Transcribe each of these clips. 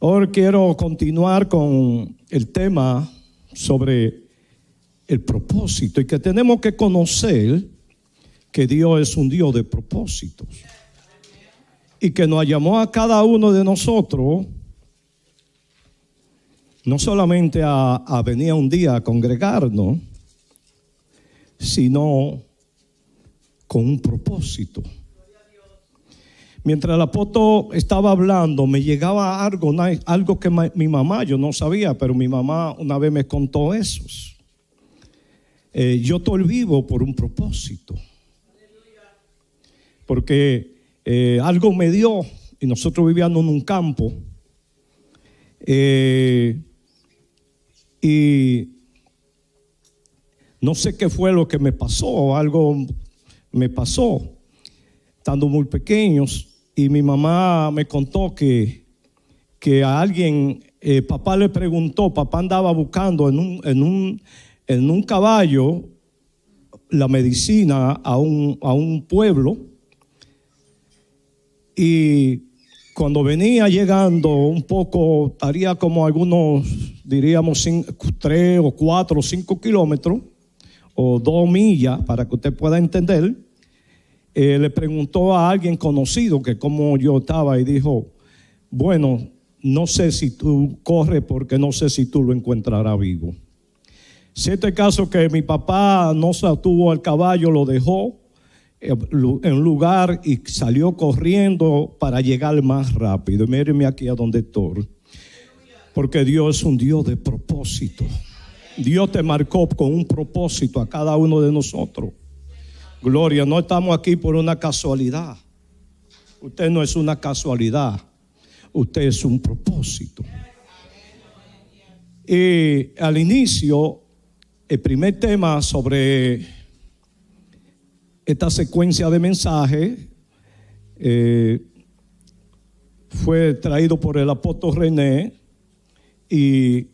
Hoy quiero continuar con el tema sobre el propósito y que tenemos que conocer que Dios es un Dios de propósitos y que nos llamó a cada uno de nosotros no solamente a venir un día a congregarnos, sino con un propósito. Mientras el apóstol estaba hablando, me llegaba algo que mi mamá, yo no sabía, pero mi mamá una vez me contó eso. Yo estoy vivo por un propósito. Porque algo me dio, y nosotros vivíamos en un campo, y no sé qué fue lo que me pasó, algo me pasó, estando muy pequeños. Y mi mamá me contó que a alguien, papá le preguntó, papá andaba buscando en un caballo la medicina a un pueblo. Y cuando venía llegando un poco, estaría como algunos, diríamos 3 o 4 o 5 kilómetros o 2 millas, para que usted pueda entender. Le preguntó a alguien conocido que cómo yo estaba y dijo, bueno, no sé si tú corres porque no sé si tú lo encontrarás vivo. Si este caso que mi papá no se atuvo al caballo, lo dejó en un lugar y salió corriendo para llegar más rápido. Y mírenme aquí a donde estoy. Porque Dios es un Dios de propósito. Dios te marcó con un propósito a cada uno de nosotros. Gloria, no estamos aquí por una casualidad. Usted no es una casualidad. Usted es un propósito. Y al inicio, el primer tema sobre esta secuencia de mensajes fue traído por el apóstol René. Y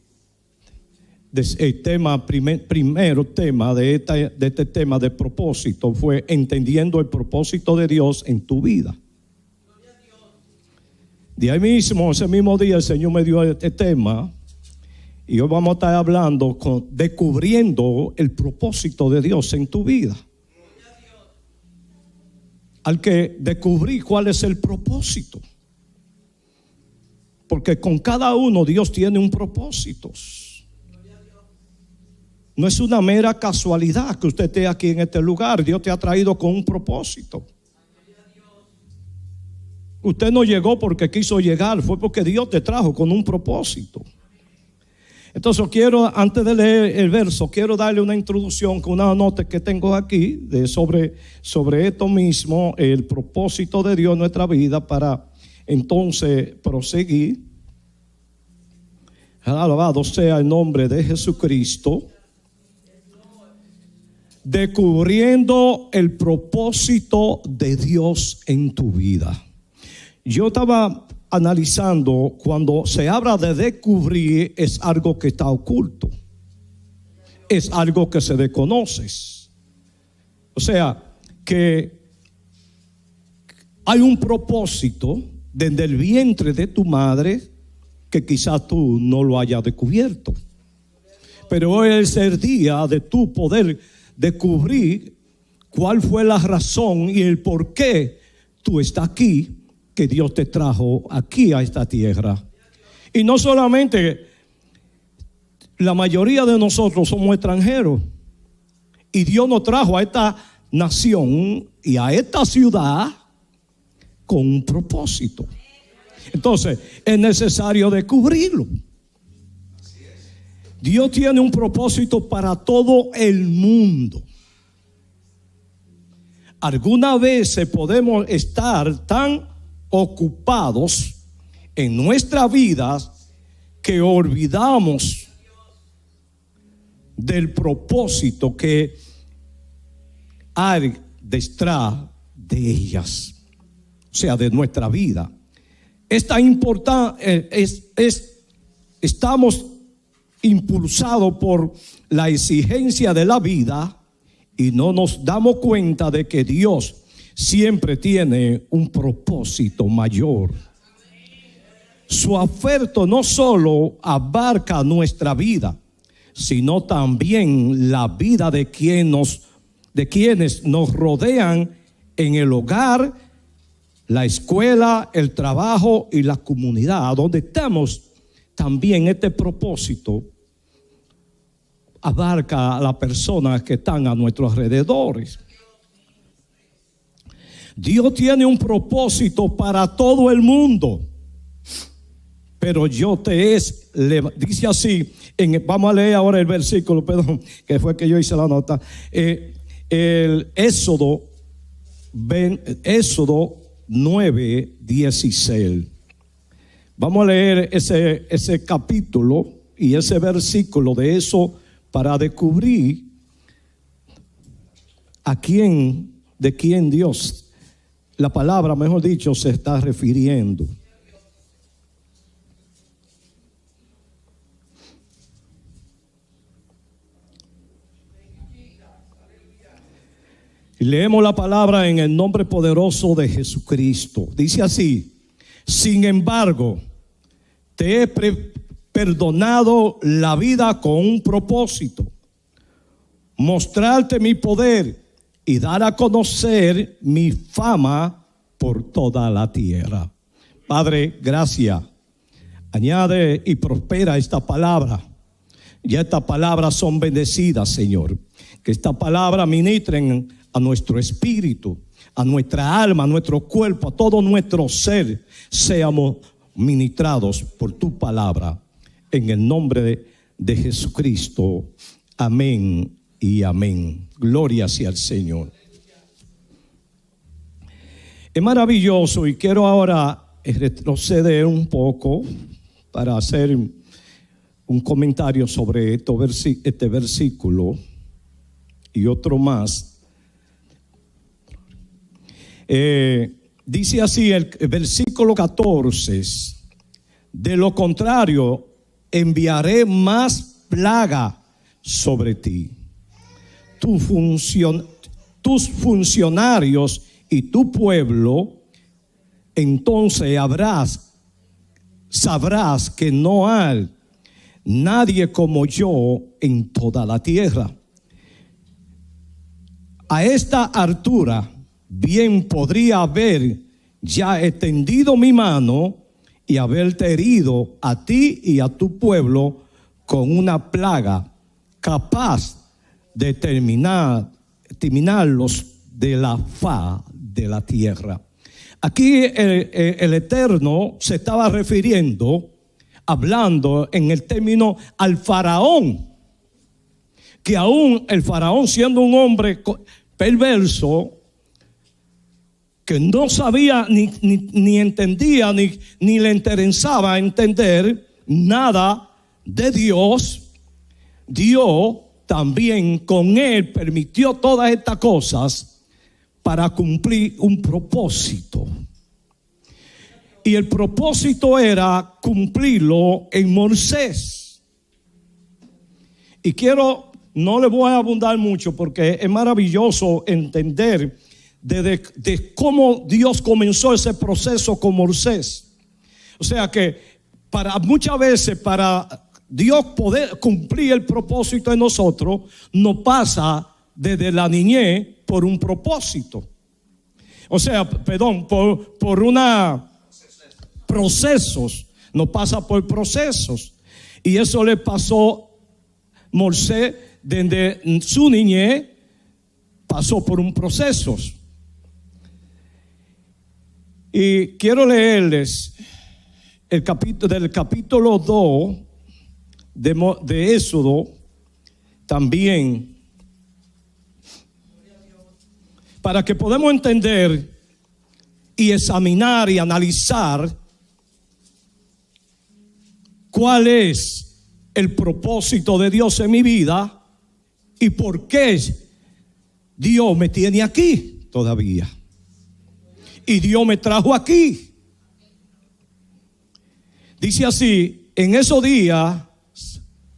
el tema, primero tema de este tema de propósito fue entendiendo el propósito de Dios en tu vida. De ahí mismo, ese mismo día, el Señor me dio este tema y hoy vamos a estar hablando descubriendo el propósito de Dios en tu vida. Al que descubrí cuál es el propósito, porque con cada uno Dios tiene un propósito. No es una mera casualidad que usted esté aquí en este lugar. Dios te ha traído con un propósito. Usted no llegó porque quiso llegar, fue porque Dios te trajo con un propósito. Entonces quiero, antes de leer el verso, quiero darle una introducción con una nota que tengo aquí sobre esto mismo, el propósito de Dios en nuestra vida, para entonces proseguir. Alabado sea el nombre de Jesucristo. Descubriendo el propósito de Dios en tu vida. Yo estaba analizando, cuando se habla de descubrir, es algo que está oculto, es algo que se desconoce. O sea, que hay un propósito desde el vientre de tu madre que quizás tú no lo hayas descubierto, pero hoy es el día de tu poder descubrir cuál fue la razón y el por qué tú estás aquí, que Dios te trajo aquí a esta tierra. Y no solamente, la mayoría de nosotros somos extranjeros y Dios nos trajo a esta nación y a esta ciudad con un propósito. Entonces es necesario descubrirlo. Dios tiene un propósito para todo el mundo. Algunas veces podemos estar tan ocupados en nuestra vida que olvidamos del propósito que hay detrás de ellas, o sea, de nuestra vida. Es tan importante, estamos impulsados por la exigencia de la vida y no nos damos cuenta de que Dios siempre tiene un propósito mayor Su afecto no solo abarca nuestra vida, sino también la vida de quienes nos rodean en el hogar, la escuela, el trabajo y la comunidad donde estamos. También este propósito abarca a las personas que están a nuestros alrededores. Dios tiene un propósito para todo el mundo, pero dice así, vamos a leer ahora el versículo, perdón, que fue que yo hice la nota, el Éxodo 9:16. Vamos a leer ese capítulo y ese versículo de eso para descubrir de quién Dios, la palabra, mejor dicho, se está refiriendo. Y leemos la palabra en el nombre poderoso de Jesucristo. Dice así: sin embargo, te he perdonado la vida con un propósito: mostrarte mi poder y dar a conocer mi fama por toda la tierra. Padre, gracias. Añade y prospera esta palabra. Ya estas palabras son bendecidas, Señor. Que esta palabra ministren a nuestro espíritu, a nuestra alma, a nuestro cuerpo, a todo nuestro ser. Seamos ministrados por tu palabra. En el nombre de Jesucristo. Amén y amén. Gloria sea al Señor. Es maravilloso, y quiero ahora retroceder un poco para hacer un comentario sobre este versículo y otro más. Dice así el versículo 14: de lo contrario, enviaré más plaga sobre ti. Tus funcionarios y tu pueblo, entonces sabrás que no hay nadie como yo en toda la tierra. A esta altura bien podría haber ya extendido mi mano y haberte herido a ti y a tu pueblo con una plaga capaz de terminarlos de la faz de la tierra. Aquí el Eterno se estaba refiriendo, hablando en el término al faraón, que aún el faraón, siendo un hombre perverso, que no sabía ni entendía ni le interesaba entender nada de Dios, Dios también con él permitió todas estas cosas para cumplir un propósito. Y el propósito era cumplirlo en Moisés. Y no le voy a abundar mucho porque es maravilloso entender de cómo Dios comenzó ese proceso con Moisés. O sea que muchas veces para Dios poder cumplir el propósito en nosotros, nos pasa desde la niñez por un propósito. O sea, perdón, por procesos. Nos pasa por procesos. Y eso le pasó a Moisés desde su niñez, pasó por un proceso. Y quiero leerles del capítulo 2 de Éxodo también, para que podamos entender y examinar y analizar cuál es el propósito de Dios en mi vida y por qué Dios me tiene aquí todavía. Y Dios me trajo aquí. Dice así: en esos días,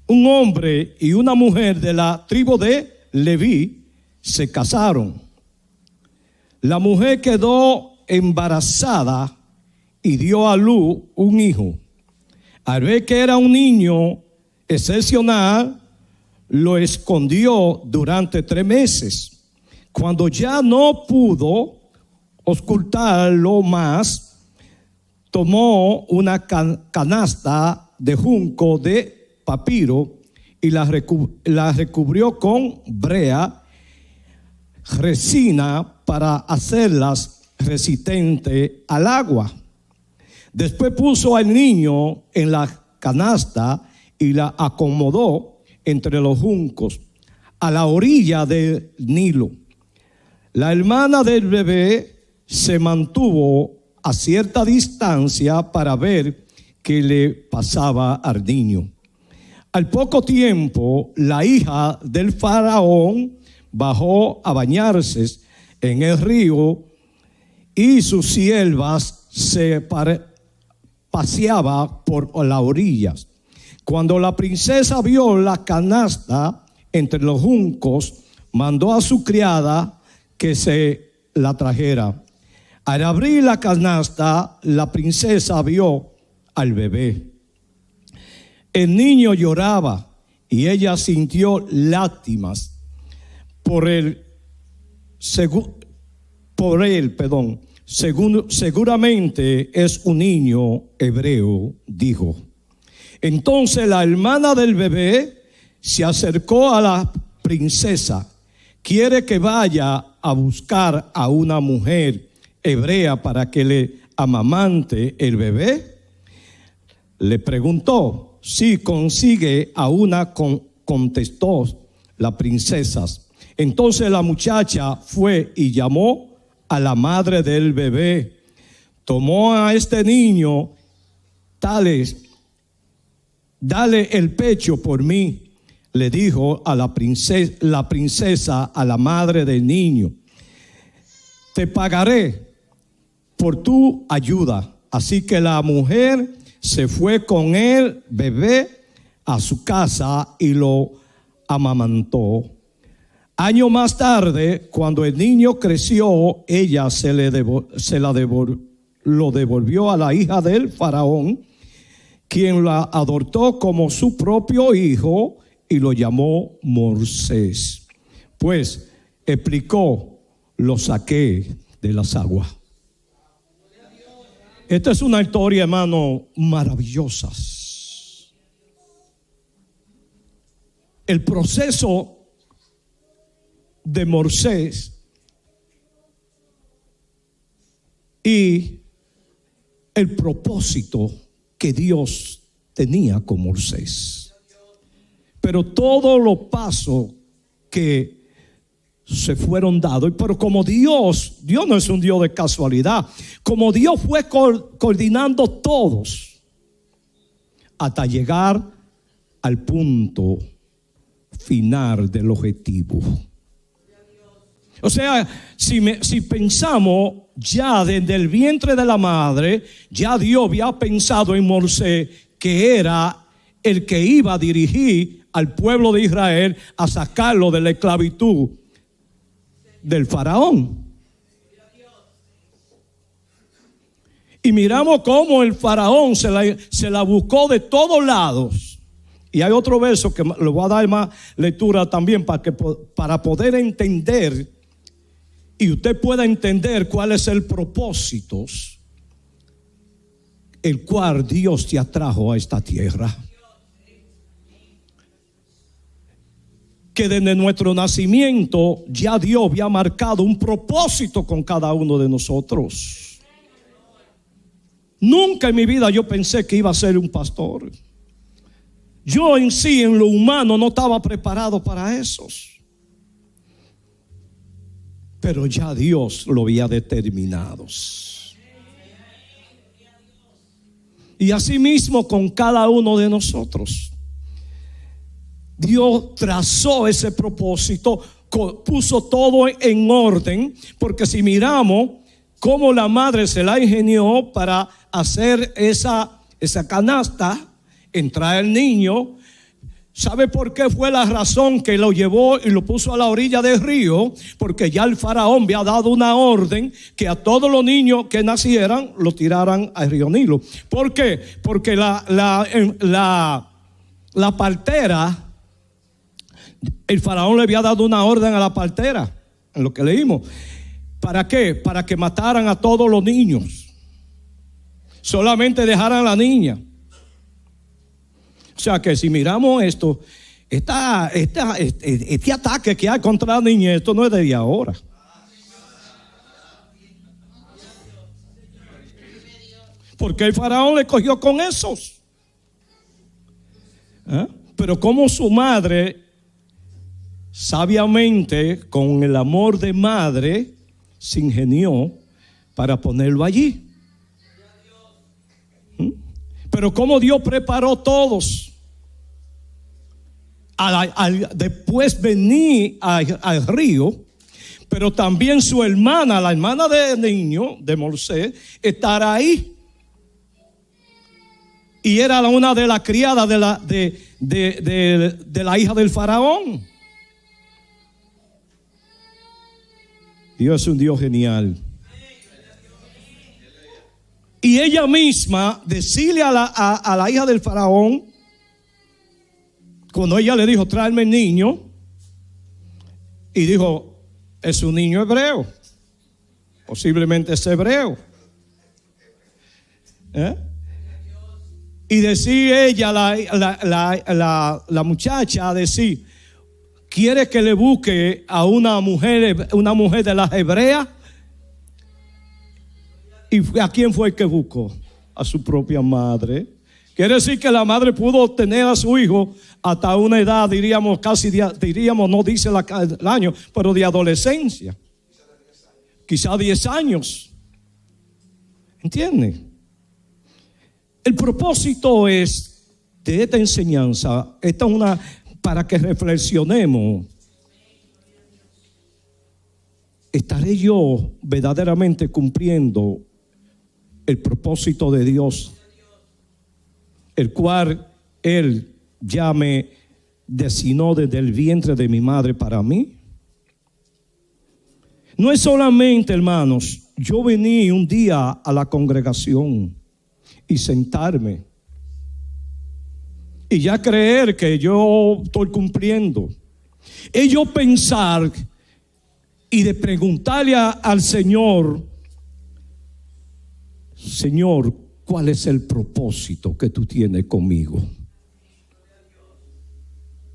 un hombre y una mujer de la tribu de Leví se casaron. La mujer quedó embarazada y dio a luz un hijo. Al ver que era un niño excepcional, lo escondió durante 3 meses. Cuando ya no pudo ocultarlo más, tomó una canasta de junco de papiro y la recubrió con brea, resina, para hacerlas resistentes al agua. Después puso al niño en la canasta y la acomodó entre los juncos a la orilla del Nilo. La hermana del bebé se mantuvo a cierta distancia para ver qué le pasaba al niño. Al poco tiempo, la hija del faraón bajó a bañarse en el río y sus siervas se paseaban por las orillas. Cuando la princesa vio la canasta entre los juncos, mandó a su criada que se la trajera. Al abrir la canasta, la princesa vio al bebé. El niño lloraba y ella sintió lástimas por él. Seguramente es un niño hebreo, dijo. Entonces la hermana del bebé se acercó a la princesa. ¿Quiere que vaya a buscar a una mujer hebrea para que le amamante el bebé? Le preguntó. Sí, consigue a una, contestó la princesa. Entonces la muchacha fue y llamó a la madre del bebé. Tomó a este niño, dale el pecho por mí, le dijo a la princesa a la madre del niño. Te pagaré por tu ayuda. Así que la mujer se fue con el bebé a su casa y lo amamantó. Años más tarde, cuando el niño creció, ella lo devolvió a la hija del faraón, quien la adoptó como su propio hijo y lo llamó Moisés. Pues explicó, lo saqué de las aguas. Esta es una historia, hermano, maravillosa. El proceso de Moisés y el propósito que Dios tenía con Moisés. Pero todos los pasos que se fueron dados, pero como Dios no es un Dios de casualidad, como Dios fue coordinando todos hasta llegar al punto final del objetivo. O sea, si pensamos ya desde el vientre de la madre, ya Dios había pensado en Moisés, que era el que iba a dirigir al pueblo de Israel a sacarlo de la esclavitud del faraón. Y miramos cómo el faraón se la buscó de todos lados. Y hay otro verso que le voy a dar más lectura también para poder entender y usted pueda entender cuál es el propósito el cual Dios te atrajo a esta tierra. Que desde nuestro nacimiento ya Dios había marcado un propósito con cada uno de nosotros. Nunca en mi vida yo pensé que iba a ser un pastor. Yo en sí, en lo humano, no estaba preparado para eso. Pero ya Dios lo había determinado. Y así mismo con cada uno de nosotros. Dios trazó ese propósito, puso todo en orden, porque si miramos cómo la madre se la ingenió para hacer esa canasta, entrar el niño, ¿Sabe por qué fue la razón que lo llevó y lo puso a la orilla del río? Porque ya el faraón había dado una orden que a todos los niños que nacieran los tiraran al río Nilo. ¿Por qué? Porque la partera, el faraón le había dado una orden a la partera, en lo que leímos. ¿Para qué? Para que mataran a todos los niños. Solamente dejaran a la niña. O sea que si miramos esto, este ataque que hay contra la niñez, esto no es de ahora. Porque el faraón le cogió con esos. Pero como su madre, sabiamente, con el amor de madre, se ingenió para ponerlo allí. Pero como Dios preparó todos. Después venir al río, pero también su hermana, la hermana del niño, de Moisés, estará ahí. Y era una de las criadas de la hija del faraón. Dios es un Dios genial. Y ella misma decirle a la hija del faraón, cuando ella le dijo, tráeme el niño, y dijo, es un niño hebreo, posiblemente es hebreo. Y decía ella, la muchacha, decir, ¿quiere que le busque a una mujer de las hebreas? ¿Y a quién fue el que buscó? A su propia madre. Quiere decir que la madre pudo tener a su hijo hasta una edad, diríamos, no dice el año, pero de adolescencia. Quizá 10 años. ¿Entiende? El propósito es de esta enseñanza, esta es para que reflexionemos. ¿Estaré yo verdaderamente cumpliendo el propósito de Dios, el cual Él ya me designó desde el vientre de mi madre para mí? No es solamente, hermanos, yo vení un día a la congregación y sentarme y ya creer que yo estoy cumpliendo. Es yo pensar y de preguntarle al Señor, Señor, ¿cuál es el propósito que tú tienes conmigo?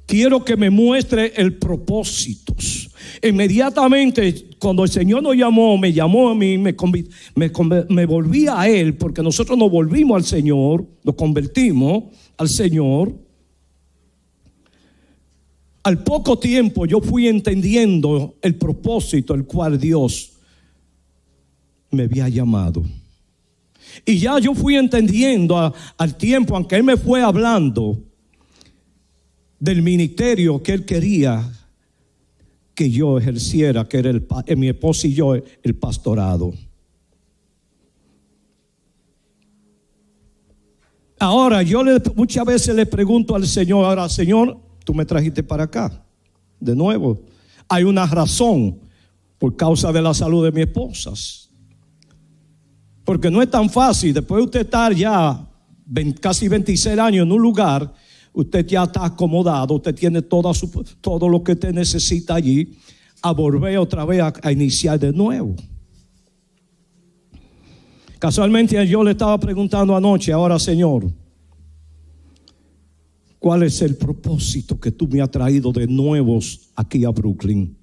Quiero que me muestre el propósito. Inmediatamente, cuando el Señor me llamó a mí, me volví a Él, porque nosotros nos volvimos al Señor, nos convertimos al Señor. Al poco tiempo yo fui entendiendo el propósito el cual Dios me había llamado. Y ya yo fui entendiendo al tiempo, aunque Él me fue hablando del ministerio que Él quería que yo ejerciera, que era mi esposa y yo, el pastorado. Ahora yo muchas veces le pregunto al Señor, ahora Señor, tú me trajiste para acá de nuevo. Hay una razón, por causa de la salud de mi esposa. Porque no es tan fácil, después de usted estar ya casi 26 años en un lugar, usted ya está acomodado, usted tiene todo lo que usted necesita allí, a volver otra vez a iniciar de nuevo. Casualmente yo le estaba preguntando anoche, ahora Señor, ¿cuál es el propósito que tú me has traído de nuevos aquí a Brooklyn?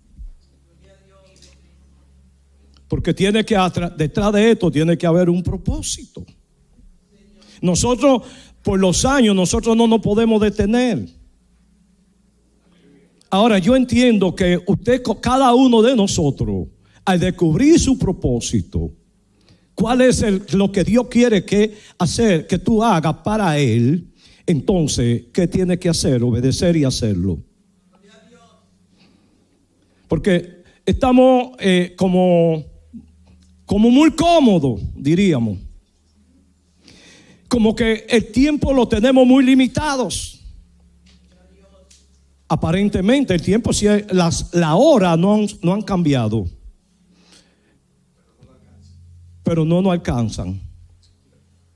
Porque detrás de esto tiene que haber un propósito. Nosotros, por los años, nosotros no nos podemos detener. Ahora, yo entiendo que cada uno de nosotros, al descubrir su propósito, cuál es lo que Dios quiere que tú hagas para Él, entonces, ¿qué tienes que hacer? Obedecer y hacerlo. Porque estamos como muy cómodos, diríamos. Como que el tiempo lo tenemos muy limitados. Aparentemente el tiempo, la hora no han cambiado, pero no nos alcanzan.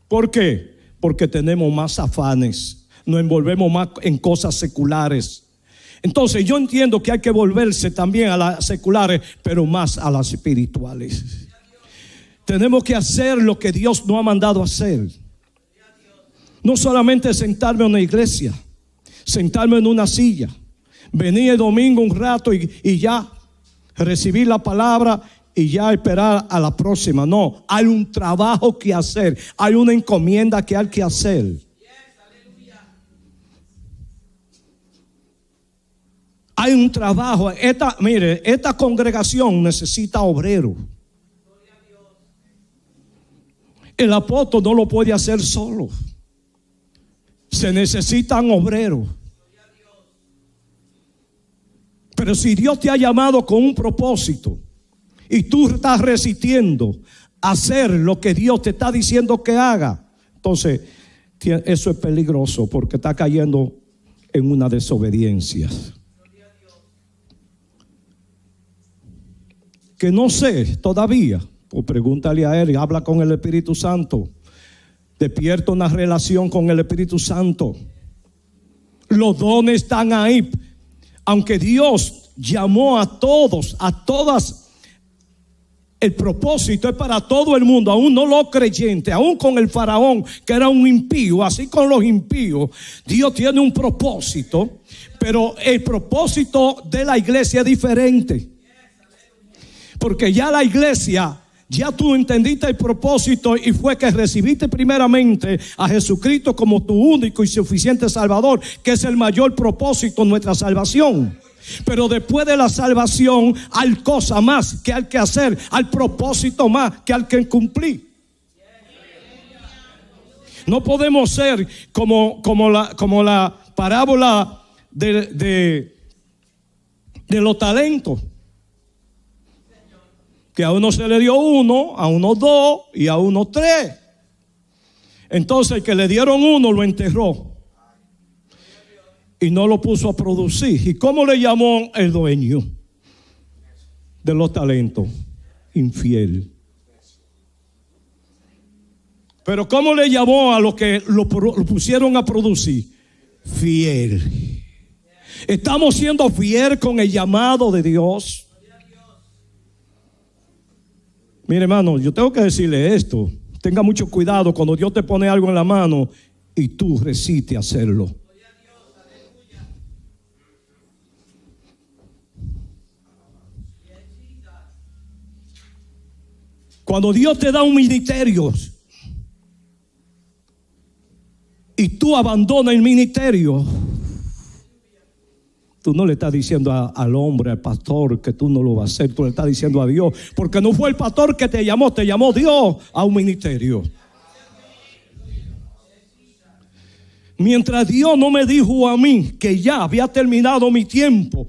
¿Por qué? Porque tenemos más afanes, nos envolvemos más en cosas seculares. Entonces yo entiendo que hay que volverse también a las seculares, pero más a las espirituales. Tenemos que hacer lo que Dios nos ha mandado hacer. No solamente sentarme en una iglesia, sentarme en una silla, venir el domingo un rato y ya recibir la palabra y ya esperar a la próxima. No, hay un trabajo que hacer, hay una encomienda que hay que hacer. Hay un trabajo. Esta congregación necesita obreros. El apóstol no lo puede hacer solo. Se necesitan obreros. Pero si Dios te ha llamado con un propósito y tú estás resistiendo hacer lo que Dios te está diciendo que haga, entonces eso es peligroso, porque está cayendo en una desobediencia. Que no sé todavía, pues pregúntale a él, habla con el Espíritu Santo, despierta una relación con el Espíritu Santo. Los dones están ahí. Aunque Dios llamó a todos, a todas, el propósito es para todo el mundo, aún no los creyentes, aún con el faraón que era un impío, así con los impíos. Dios tiene un propósito, pero el propósito de la iglesia es diferente. Porque ya la iglesia, ya tú entendiste el propósito y fue que recibiste primeramente a Jesucristo como tu único y suficiente Salvador, que es el mayor propósito de nuestra salvación. Pero después de la salvación hay cosas más que hay que hacer, hay propósito más que hay que cumplir. No podemos ser como la parábola de los talentos. Que a uno se le dio 1, a uno 2 y a uno 3. Entonces el que le dieron 1 lo enterró y no lo puso a producir. ¿Y cómo le llamó el dueño de los talentos? Infiel. Pero ¿cómo le llamó a los que lo pusieron a producir? Fiel. Estamos siendo fiel con el llamado de Dios. Mire, hermano, yo tengo que decirle esto. Tenga mucho cuidado cuando Dios te pone algo en la mano y tú resistes hacerlo. Cuando Dios te da un ministerio y tú abandonas el ministerio, tú no le estás diciendo al hombre, al pastor, que tú no lo vas a hacer. Tú le estás diciendo a Dios, porque no fue el pastor que te llamó Dios a un ministerio. Mientras Dios no me dijo a mí que ya había terminado mi tiempo,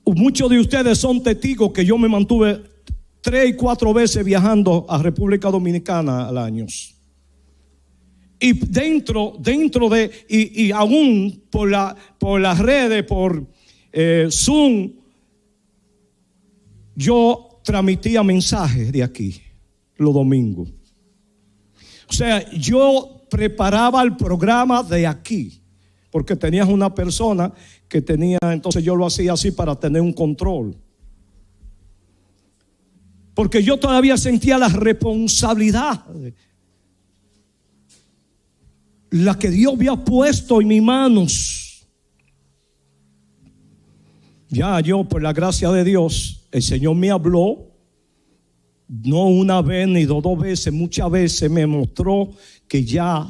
muchos de ustedes son testigos que yo me mantuve 3 y 4 veces viajando a República Dominicana al año. Y dentro de, y aún por las redes, por Zoom, yo transmitía mensajes de aquí los domingos. O sea, yo preparaba el programa de aquí, porque tenías una persona que tenía, entonces yo lo hacía así para tener un control. Porque yo todavía sentía la responsabilidad, la que Dios había puesto en mis manos. Ya yo, por la gracia de Dios, el Señor me habló, no una vez ni dos veces, muchas veces me mostró que ya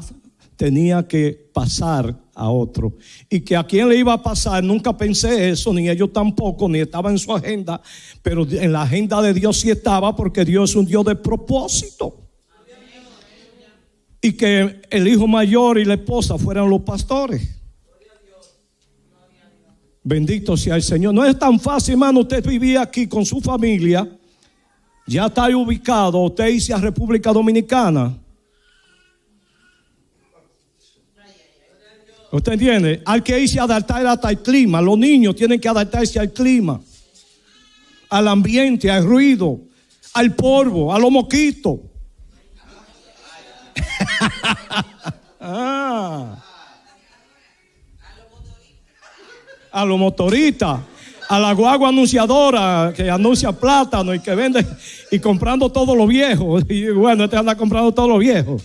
tenía que pasar a otro. Y que a quién le iba a pasar, nunca pensé eso, ni ellos tampoco, ni estaba en su agenda. Pero en la agenda de Dios sí estaba, porque Dios es un Dios de propósito. Y que el hijo mayor y la esposa fueran los pastores. Bendito sea el Señor. No es tan fácil, hermano. Usted vivía aquí con su familia, ya está ubicado, usted irse a República Dominicana. ¿Usted entiende? Hay que irse a adaptar hasta el clima. Los niños tienen que adaptarse al clima, al ambiente, al ruido, al polvo, a los mosquitos. A los motoristas, a la guagua anunciadora que anuncia plátano y que vende y comprando todo lo viejo. Y bueno, este anda comprando todo lo viejo.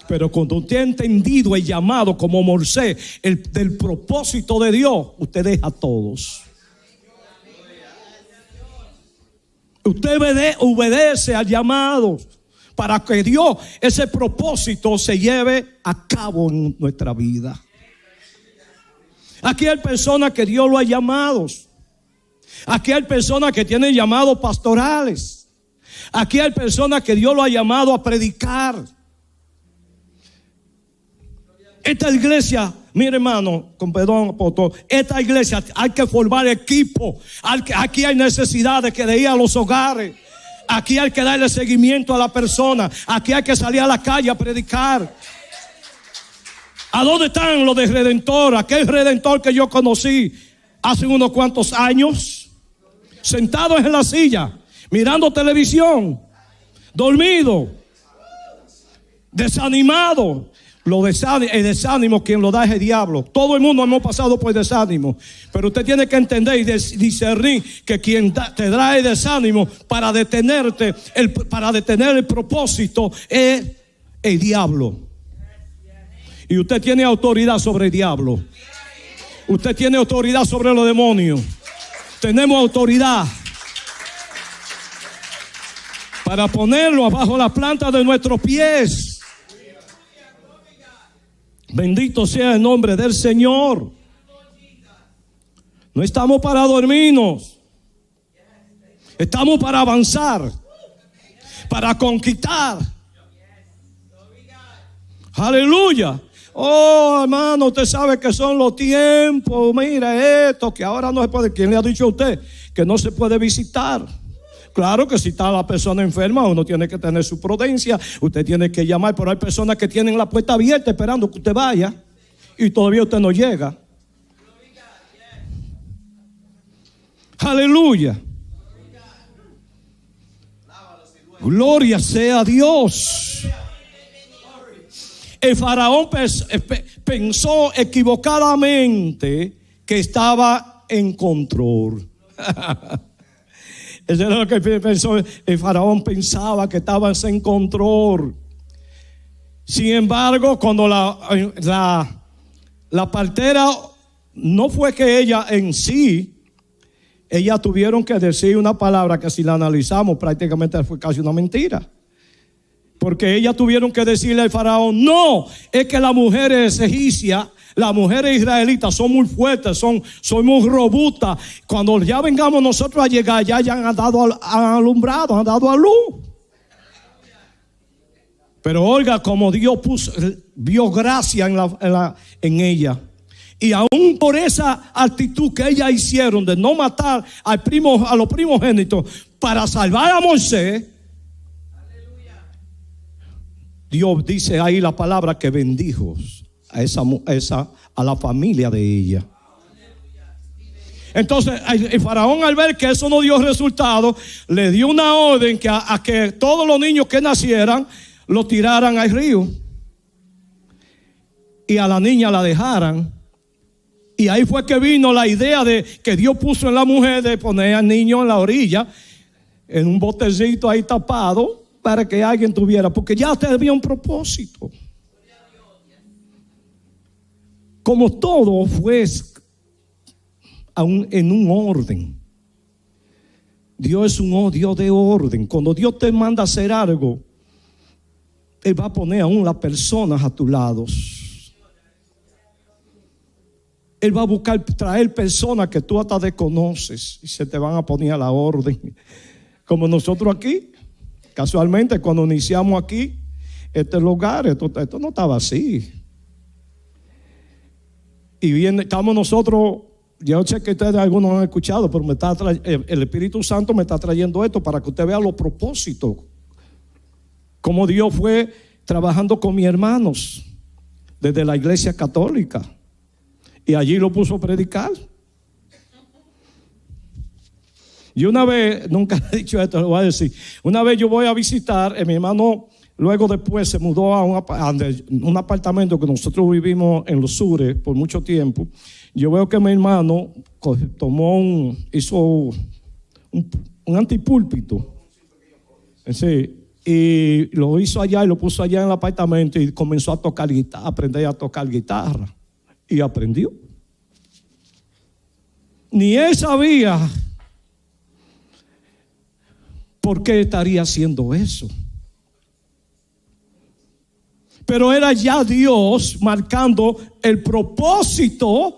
Pero cuando usted ha entendido el llamado como Moisés, del propósito de Dios, usted deja a todos. Usted obedece al llamado para que Dios, ese propósito, se lleve a cabo en nuestra vida. Aquí hay personas que Dios lo ha llamado. Aquí hay personas que tienen llamados pastorales. Aquí hay personas que Dios lo ha llamado a predicar. Esta iglesia, mire hermano, con perdón, apóstol, esta iglesia hay que formar equipo. Aquí hay necesidades que de ir a los hogares. Aquí hay que darle seguimiento a la persona. Aquí hay que salir a la calle a predicar. ¿A dónde están los de Redentor? Aquel Redentor que yo conocí hace unos cuantos años, sentados en la silla, mirando televisión, dormido, desanimado. El desánimo, quien lo da es el diablo. Todo el mundo hemos pasado por desánimo, pero usted tiene que entender y discernir que quien te trae desánimo para detener el propósito es el diablo. Y usted tiene autoridad sobre el diablo. Usted tiene autoridad sobre los demonios. Tenemos autoridad para ponerlo abajo la planta de nuestros pies. Bendito sea el nombre del Señor. No estamos para dormirnos. Estamos para avanzar, para conquistar. Aleluya. Oh, hermano, usted sabe que son los tiempos. Mira esto, que ahora no se puede. ¿Quién le ha dicho a usted que no se puede visitar? Claro que si está la persona enferma, uno tiene que tener su prudencia. Usted tiene que llamar, pero hay personas que tienen la puerta abierta esperando que usted vaya y todavía usted no llega. Aleluya. Gloria sea a Dios. El faraón pensó equivocadamente que estaba en control. Eso era lo que pensó. El faraón pensaba que estaba en control. Sin embargo, cuando la partera, no fue que ella en sí, ellas tuvieron que decir una palabra que si la analizamos prácticamente fue casi una mentira. Porque ellas tuvieron que decirle al faraón: no, es que las mujeres egipcias, las mujeres israelitas son muy fuertes, son muy robustas. Cuando ya vengamos nosotros a llegar, ya han alumbrado, han dado a luz. Pero oiga, como Dios vio gracia en ella. Y aún por esa actitud que ellas hicieron de no matar a los primogénitos para salvar a Moisés, Dios dice ahí la palabra que bendijo a la familia de ella. Entonces el faraón, al ver que eso no dio resultado, le dio una orden a que todos los niños que nacieran los tiraran al río y a la niña la dejaran. Y ahí fue que vino la idea de que Dios puso en la mujer de poner al niño en la orilla, en un botecito ahí tapado, para que alguien tuviera, porque ya usted había un propósito. Como todo fue en un orden. Dios es un Dios de orden. Cuando Dios te manda a hacer algo, Él va a poner aún las personas a tu lado. Él va a buscar traer personas que tú hasta desconoces y se te van a poner a la orden. Como nosotros aquí. Casualmente, cuando iniciamos aquí, este lugar, esto no estaba así. Y estamos nosotros, yo sé que ustedes algunos han escuchado, pero el Espíritu Santo me está trayendo esto para que usted vea los propósitos Como Dios fue trabajando con mis hermanos desde la iglesia católica. Y allí lo puso a predicar. Y una vez, nunca he dicho esto, lo voy a decir. Una vez yo voy a visitar, mi hermano luego después se mudó a un apartamento que nosotros vivimos en los sures por mucho tiempo. Yo veo que mi hermano hizo un antipúlpito. Sí. Y lo hizo allá y lo puso allá en el apartamento y comenzó a tocar guitarra, a aprender a tocar guitarra. Y aprendió. Ni él sabía por qué estaría haciendo eso. Pero era ya Dios marcando el propósito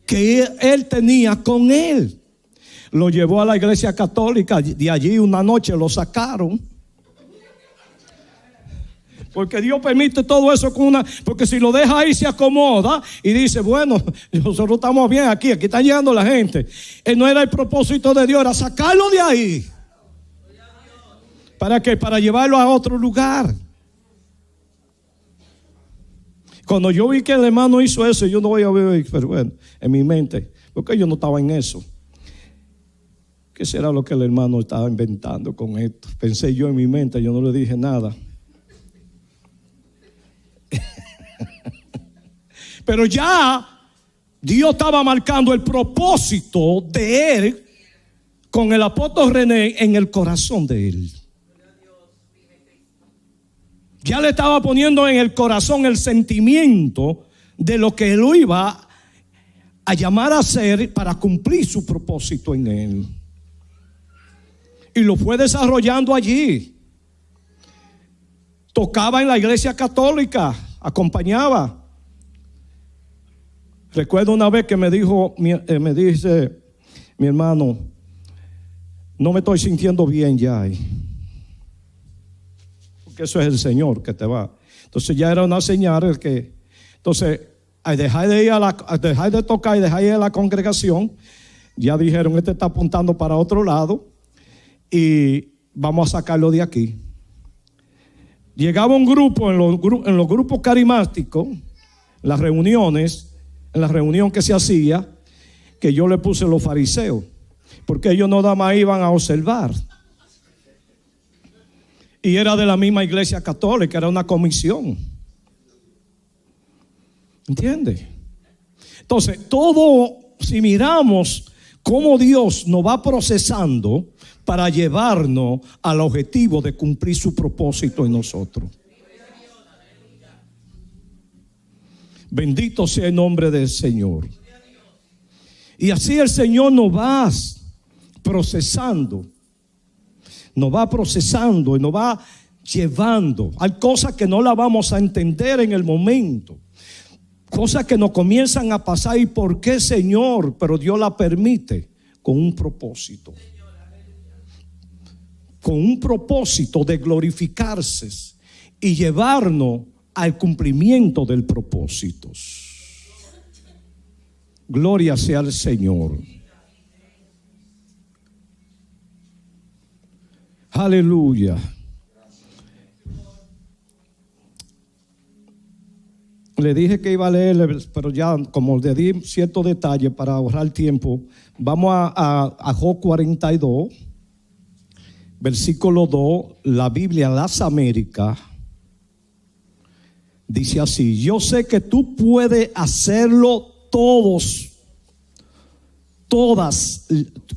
que él tenía con él. Lo llevó a la iglesia católica. De allí una noche lo sacaron. Porque Dios permite todo eso porque si lo deja ahí se acomoda y dice, bueno, nosotros estamos bien aquí está llegando la gente. No era el propósito de Dios, era sacarlo de ahí. ¿Para qué? Para llevarlo a otro lugar. Cuando yo vi que el hermano hizo eso, yo no voy a ver, pero bueno, en mi mente, porque yo no estaba en eso. ¿Qué será lo que el hermano estaba inventando con esto? Pensé yo en mi mente, yo no le dije nada. Pero ya Dios estaba marcando el propósito de él con el apóstol René en el corazón de él. Ya le estaba poniendo en el corazón el sentimiento de lo que él iba a llamar a hacer para cumplir su propósito en él. Y lo fue desarrollando allí. Tocaba en la iglesia católica, acompañaba. Recuerdo una vez que me dice mi hermano, no me estoy sintiendo bien ya. Porque eso es el Señor que te va. Entonces ya era una señal que, entonces, al dejar de tocar y dejar de ir a la congregación, ya dijeron, este está apuntando para otro lado y vamos a sacarlo de aquí. Llegaba un grupo en los grupos carismáticos, las reuniones, en la reunión que se hacía, que yo le puse los fariseos, porque ellos no nada más iban a observar. Y era de la misma iglesia católica, era una comisión. ¿Entiende? Entonces, si miramos cómo Dios nos va procesando para llevarnos al objetivo de cumplir su propósito en nosotros. Bendito sea el nombre del Señor. Y así el Señor nos va procesando. Nos va procesando y nos va llevando. Hay cosas que no las vamos a entender en el momento. Cosas que nos comienzan a pasar. ¿Y por qué, Señor? Pero Dios la permite con un propósito. Con un propósito de glorificarse y llevarnos al cumplimiento del propósito. Gloria sea al Señor. Aleluya. Le dije que iba a leer, pero ya como le di ciertos detalles para ahorrar tiempo, vamos a Job 42, versículo 2, la Biblia Las Américas. Dice así: yo sé que tú puedes hacerlo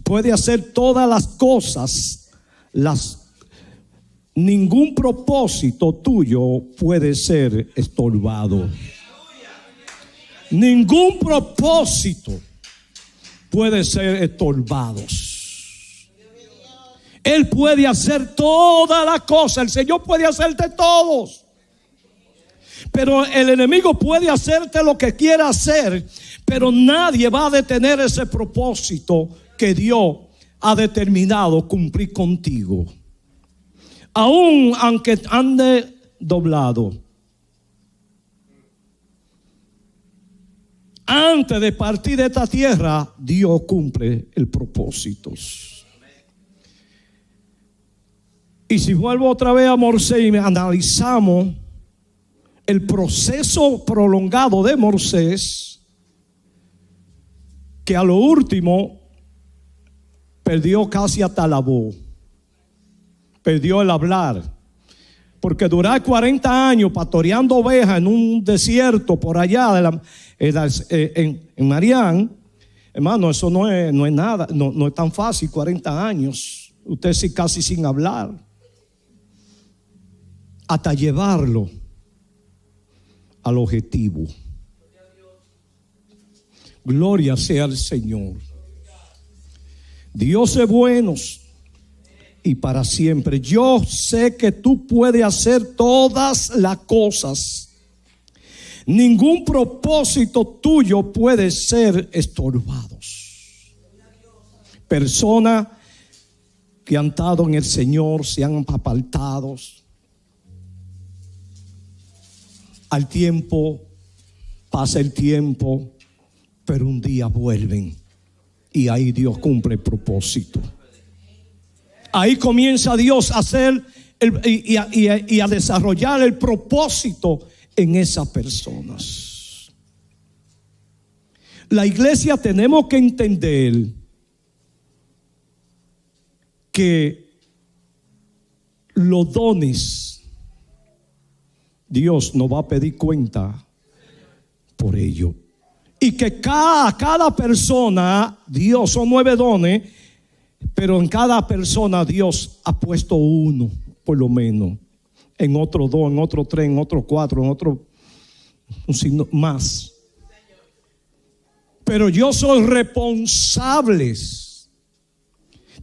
puede hacer todas las cosas, ningún propósito tuyo puede ser estorbado. Ningún propósito puede ser estorbado. Él puede hacer todas las cosas, el Señor puede hacerte todos. Pero el enemigo puede hacerte lo que quiera hacer, pero nadie va a detener ese propósito que Dios ha determinado cumplir contigo. Aún aunque ande doblado. Antes de partir de esta tierra, Dios cumple el propósito. Y si vuelvo otra vez a Moisés y analizamos el proceso prolongado de Moisés, que a lo último perdió casi hasta la voz, perdió el hablar, porque durar 40 años pastoreando ovejas en un desierto por allá en Marián, hermano, eso no es nada, no es tan fácil. 40 años, usted sí casi sin hablar, hasta llevarlo al objetivo. Gloria sea al Señor. Dios es bueno y para siempre. Yo sé que tú puedes hacer todas las cosas. Ningún propósito tuyo puede ser estorbado. Personas que han estado en el Señor se han apartado. Al tiempo, pasa el tiempo, pero un día vuelven y ahí Dios cumple el propósito. Ahí comienza Dios a hacer y a desarrollar el propósito en esas personas. La iglesia tenemos que entender que los dones Dios nos va a pedir cuenta por ello. Y que cada persona, Dios, son 9 dones, pero en cada persona Dios ha puesto uno, por lo menos. En otro 2, en otro 3, en otro 4, en otro un signo más. Pero yo soy responsable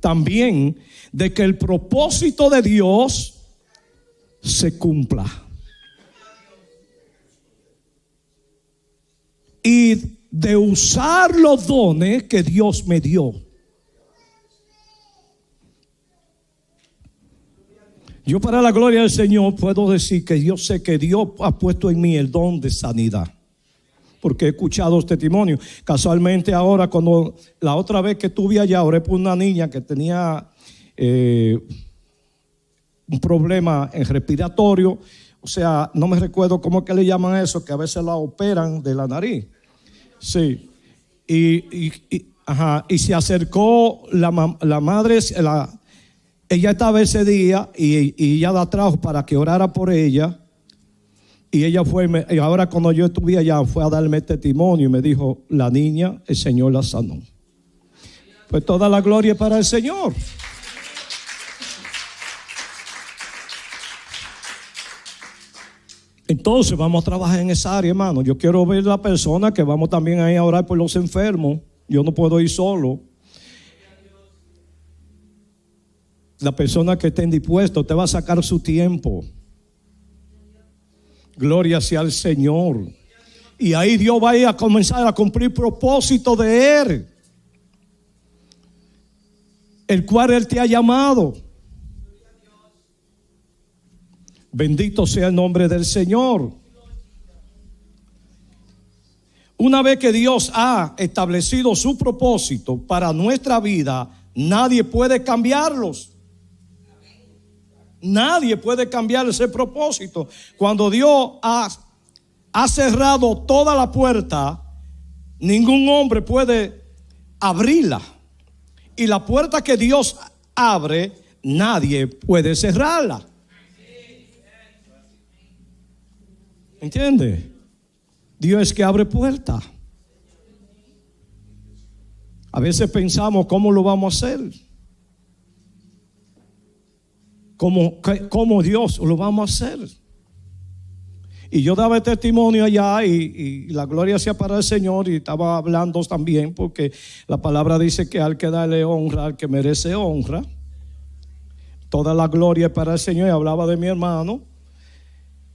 también de que el propósito de Dios se cumpla. Y de usar los dones que Dios me dio. Yo, para la gloria del Señor, puedo decir que yo sé que Dios ha puesto en mí el don de sanidad, porque he escuchado los testimonios. Casualmente ahora, cuando la otra vez que estuve allá, oré por una niña que tenía un problema en respiratorio. O sea, no me recuerdo cómo es que le llaman eso, que a veces la operan de la nariz. Sí. Y se acercó la madre, ella estaba ese día y ella la trajo para que orara por ella. Y ella fue, y ahora cuando yo estuve allá, fue a darme testimonio y me dijo: la niña, el Señor la sanó. Pues toda la gloria es para el Señor. Entonces vamos a trabajar en esa área, hermano. Yo quiero ver la persona que vamos también ahí a orar por los enfermos. Yo no puedo ir solo. La persona que esté dispuesta, te va a sacar su tiempo. Gloria sea al Señor. Y ahí Dios va a ir a comenzar a cumplir propósito de Él, el cual Él te ha llamado. Bendito sea el nombre del Señor. Una vez que Dios ha establecido su propósito para nuestra vida, nadie puede cambiarlos. Nadie puede cambiar ese propósito. Cuando Dios ha cerrado toda la puerta, ningún hombre puede abrirla. Y la puerta que Dios abre, nadie puede cerrarla. ¿Entiende? Dios es que abre puertas. A veces pensamos, ¿cómo lo vamos a hacer? ¿Cómo Dios lo vamos a hacer? Y yo daba testimonio allá y la gloria sea para el Señor. Y estaba hablando también, porque la palabra dice que al que darle honra, al que merece honra, toda la gloria es para el Señor. Y hablaba de mi hermano,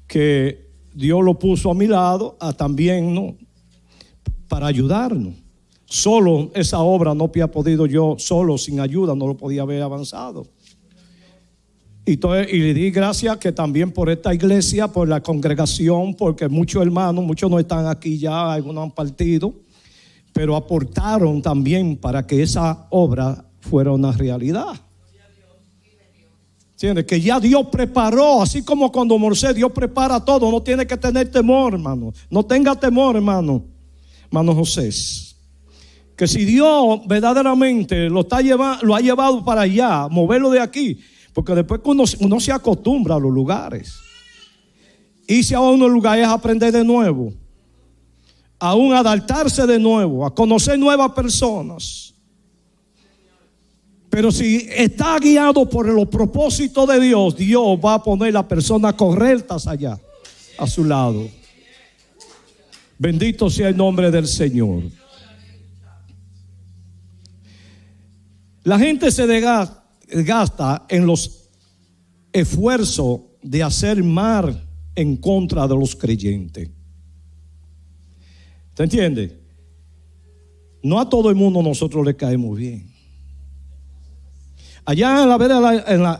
que Dios lo puso a mi lado también, ¿no?, para ayudarnos. Solo esa obra no había podido yo, solo sin ayuda, no lo podía haber avanzado. Y le di gracias que también por esta iglesia, por la congregación, porque muchos hermanos, muchos no están aquí ya, algunos han partido, pero aportaron también para que esa obra fuera una realidad. ¿Entiendes? Que ya Dios preparó, así como cuando Moisés, Dios prepara todo. No tiene que tener temor, hermano. No tenga temor, hermano José. Que si Dios verdaderamente lo ha llevado para allá, moverlo de aquí, porque después que uno se acostumbra a los lugares, irse a unos lugares a aprender de nuevo, aún adaptarse de nuevo, a conocer nuevas personas. Pero si está guiado por los propósitos de Dios, Dios va a poner las personas correctas allá, a su lado. Bendito sea el nombre del Señor. La gente se desgasta en los esfuerzos de hacer mal en contra de los creyentes. ¿Te entiende? No a todo el mundo nosotros le caemos bien. Allá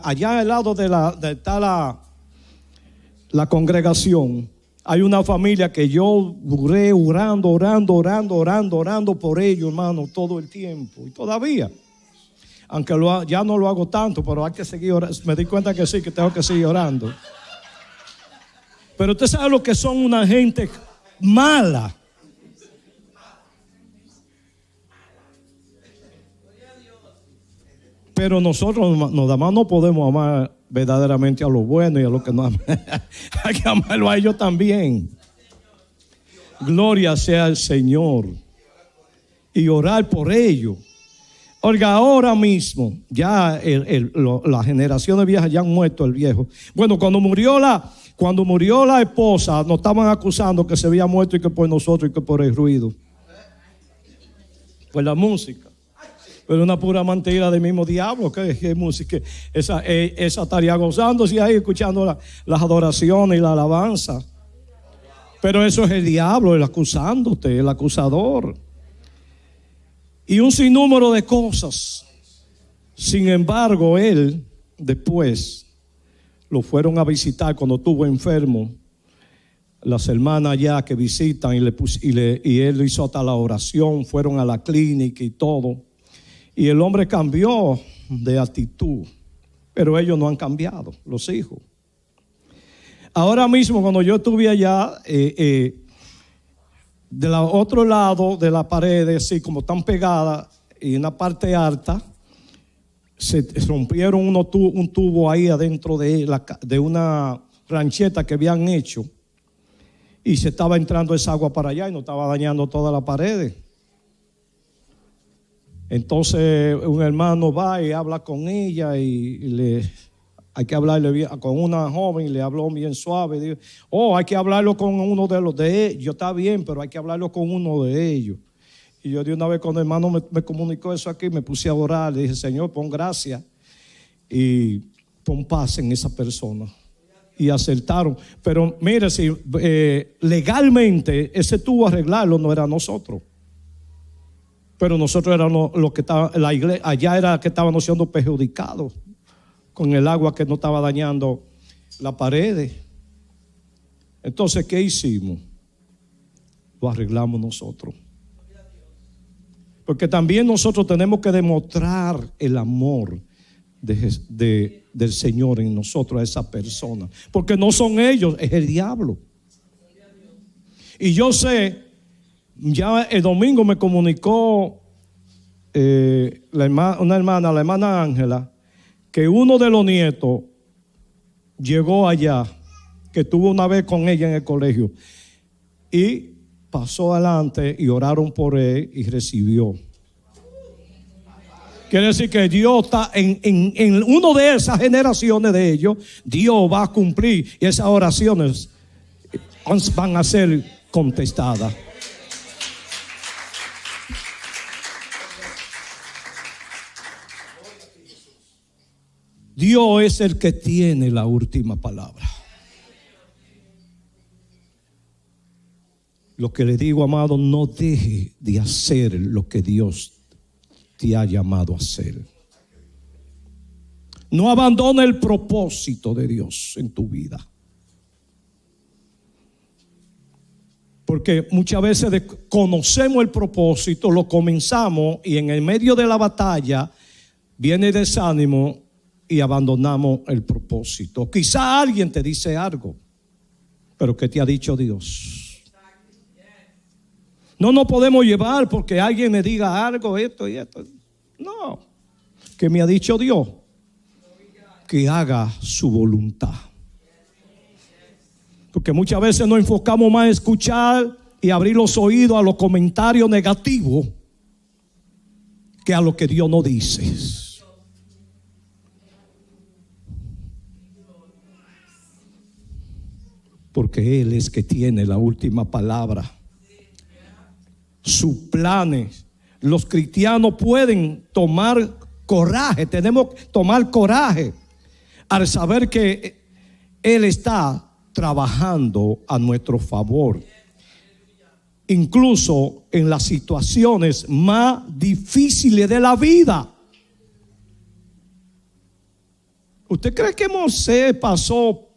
allá al lado de está la congregación, hay una familia que yo duré orando por ellos, hermano, todo el tiempo. Y todavía, aunque ya no lo hago tanto, pero hay que seguir orando. Me di cuenta que sí, que tengo que seguir orando. Pero usted sabe lo que son una gente mala. Pero nosotros nada más no podemos amar verdaderamente a los buenos y a los que no aman. Hay que amarlo a ellos también. Gloria sea al Señor. Y orar por ellos. Oiga, ahora mismo, ya las generaciones viejas ya han muerto el viejo. Bueno, cuando murió la esposa, nos estaban acusando que se había muerto y que por nosotros y que por el ruido. Por la música. Pero una pura mentira del mismo diablo. ¿Qué música? Esa estaría gozándose ahí, escuchando las adoraciones y la alabanza. Pero eso es el diablo, el acusándote, el acusador. Y un sinnúmero de cosas. Sin embargo, él después lo fueron a visitar cuando estuvo enfermo. Las hermanas ya que visitan y él hizo hasta la oración, fueron a la clínica y todo. Y el hombre cambió de actitud, pero ellos no han cambiado, los hijos. Ahora mismo, cuando yo estuve allá, del otro lado de la pared, así como están pegadas, y en la parte alta, se rompieron un tubo ahí adentro de una rancheta que habían hecho, y se estaba entrando esa agua para allá y nos estaba dañando todas las paredes. Entonces un hermano va y habla con ella hay que hablarle bien, con una joven, le habló bien suave. Dijo, hay que hablarlo con uno de los de ellos. Yo está bien, pero hay que hablarlo con uno de ellos. Y yo de una vez cuando el hermano me comunicó eso aquí, me puse a orar. Le dije, Señor, pon gracia y pon paz en esa persona. Y acertaron. Pero mire, si legalmente ese tubo arreglarlo no era nosotros. Pero nosotros éramos los que estaban, la iglesia, allá era que estábamos siendo perjudicados con el agua que no estaba dañando las paredes. Entonces, ¿qué hicimos? Lo arreglamos nosotros. Porque también nosotros tenemos que demostrar el amor del Señor en nosotros a esa persona. Porque no son ellos, es el diablo. Y yo sé. Ya el domingo me comunicó una hermana, la hermana Ángela, que uno de los nietos llegó allá, que estuvo una vez con ella en el colegio, y pasó adelante y oraron por él y recibió. Quiere decir que Dios está en uno de esas generaciones de ellos, Dios va a cumplir y esas oraciones van a ser contestadas. Dios es el que tiene la última palabra. Lo que le digo, amado, no deje de hacer lo que Dios te ha llamado a hacer. No abandone el propósito de Dios en tu vida. Porque muchas veces conocemos el propósito, lo comenzamos y en el medio de la batalla viene desánimo y abandonamos el propósito. Quizá alguien te dice algo, pero ¿qué te ha dicho Dios? No nos podemos llevar porque alguien me diga algo, esto y esto. No, ¿qué me ha dicho Dios? Que haga su voluntad. Porque muchas veces nos enfocamos más en escuchar y abrir los oídos a los comentarios negativos que a lo que Dios nos dice. Porque Él es que tiene la última palabra. Sus planes. Los cristianos pueden tomar coraje. Tenemos que tomar coraje al saber que Él está trabajando a nuestro favor. Incluso en las situaciones más difíciles de la vida. ¿Usted cree que Moisés pasó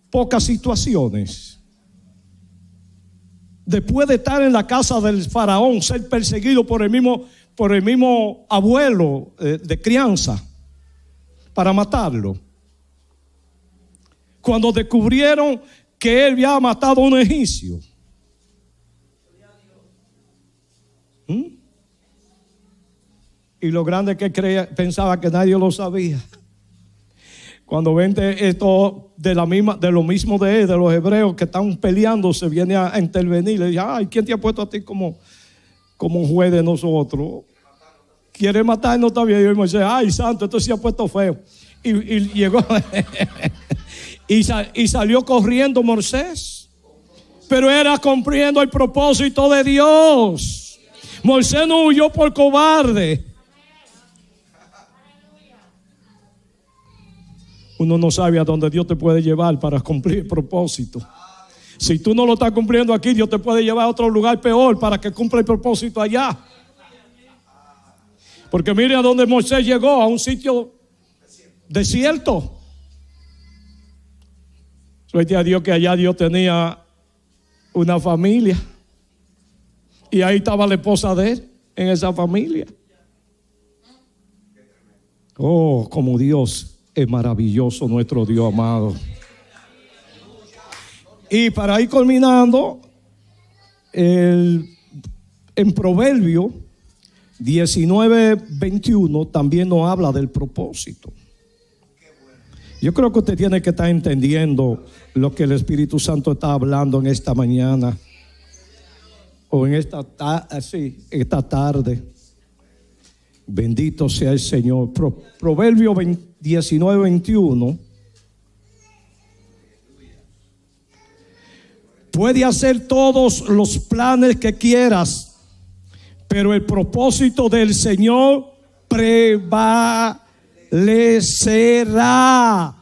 pocas situaciones? Después de estar en la casa del faraón, ser perseguido por el mismo abuelo de crianza para matarlo. Cuando descubrieron que él había matado a un egipcio. Y lo grande que pensaba que nadie lo sabía. Cuando ven esto de lo mismo de él, de los hebreos que están peleando, se viene a intervenir. Le dice: ay, ¿quién te ha puesto a ti como juez de nosotros? Quiere matarnos también. Y Moisés: ay, santo, esto se ha puesto feo. Y llegó y salió corriendo Moisés. Pero era cumpliendo el propósito de Dios. Moisés no huyó por cobarde. Uno no sabe a dónde Dios te puede llevar para cumplir el propósito. Si tú no lo estás cumpliendo aquí, Dios te puede llevar a otro lugar peor para que cumpla el propósito allá. Porque mire a dónde Moisés llegó, a un sitio desierto. Suerte a Dios que allá Dios tenía una familia. Y ahí estaba la esposa de él, en esa familia. Oh, como Dios es maravilloso, nuestro Dios amado. Y para ir culminando, en Proverbio 19:21 también nos habla del propósito. Yo creo que usted tiene que estar entendiendo lo que el Espíritu Santo está hablando en esta mañana o en esta tarde. Bendito sea el Señor. Proverbio 19:21. Puede hacer todos los planes que quieras, pero el propósito del Señor prevalecerá.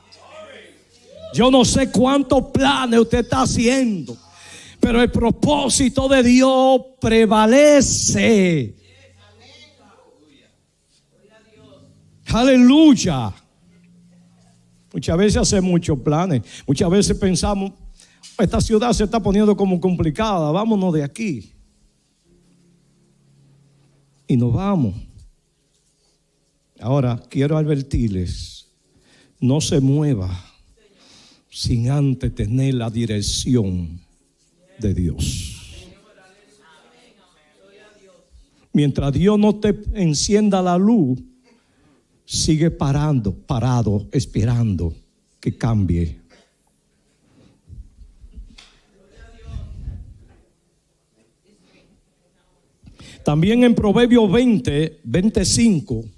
Yo no sé cuántos planes usted está haciendo, pero el propósito de Dios prevalece. Aleluya. Muchas veces hacemos muchos planes. Muchas veces pensamos: esta ciudad se está poniendo como complicada, vámonos de aquí. Y nos vamos. Ahora quiero advertirles: no se mueva sin antes tener la dirección de Dios. Mientras Dios no te encienda la luz, sigue parado, esperando que cambie. También en Proverbios 20:25.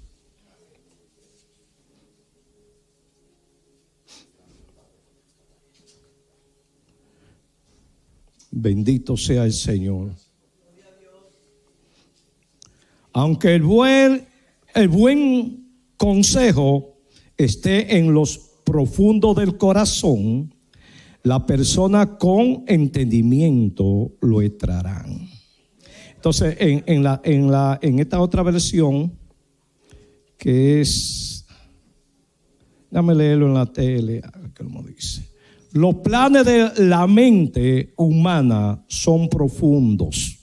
Bendito sea el Señor. Aunque el buen consejo esté en los profundos del corazón, la persona con entendimiento lo extraerán. Entonces, en esta otra versión, que es, déjame leerlo en la tele, que lo dice: los planes de la mente humana son profundos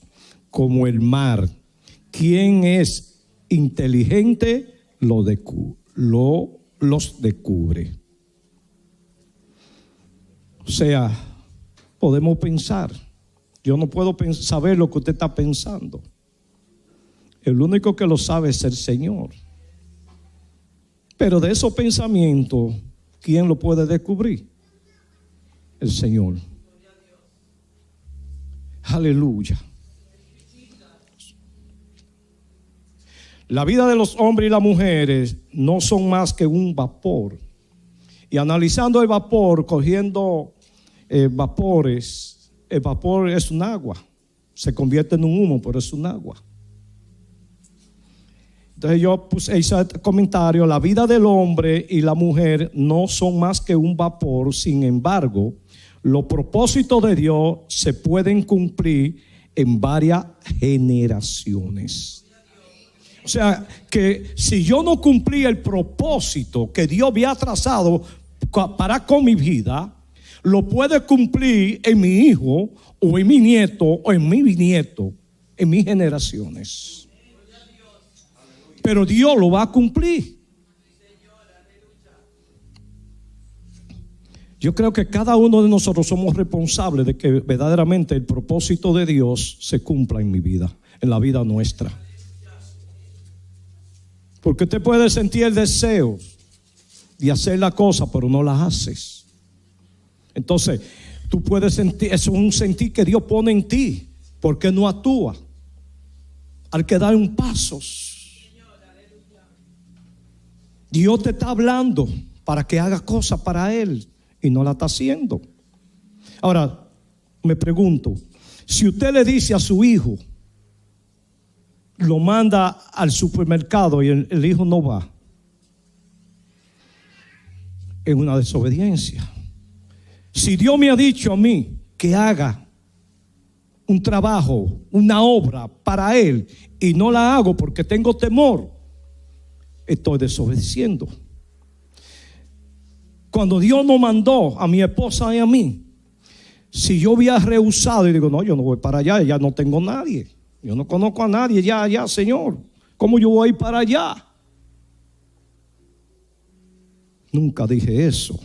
como el mar. Quien es inteligente lo los descubre. O sea, podemos pensar. Yo no puedo saber lo que usted está pensando. El único que lo sabe es el Señor. Pero de esos pensamientos, ¿quién lo puede descubrir? El Señor. Aleluya. La vida de los hombres y las mujeres no son más que un vapor. Y analizando el vapor, cogiendo vapores, el vapor es un agua. Se convierte en un humo, pero es un agua. Entonces yo puse ese comentario: la vida del hombre y la mujer no son más que un vapor. Sin embargo, los propósitos de Dios se pueden cumplir en varias generaciones. O sea, que si yo no cumplí el propósito que Dios había trazado para con mi vida, lo puede cumplir en mi hijo o en mi nieto o en mi bisnieto, en mis generaciones. Pero Dios lo va a cumplir. Yo creo que cada uno de nosotros somos responsables de que verdaderamente el propósito de Dios se cumpla en mi vida, en la vida nuestra. Porque usted puede sentir el deseo de hacer la cosa, pero no la haces. Entonces, tú puedes sentir, eso es un sentir que Dios pone en ti. ¿Por qué no actúa? Hay que dar un paso. Dios te está hablando para que haga cosas para Él y no la está haciendo. Ahora, me pregunto, si usted le dice a su hijo, lo manda al supermercado y el hijo no va, es una desobediencia. Si Dios me ha dicho a mí que haga un trabajo, una obra para Él, y no la hago porque tengo temor, estoy desobedeciendo. Cuando Dios nos mandó a mi esposa y a mí, si yo había rehusado y digo, no, yo no voy para allá, ya no tengo nadie, yo no conozco a nadie ya, Señor, ¿cómo yo voy para allá? Nunca dije eso.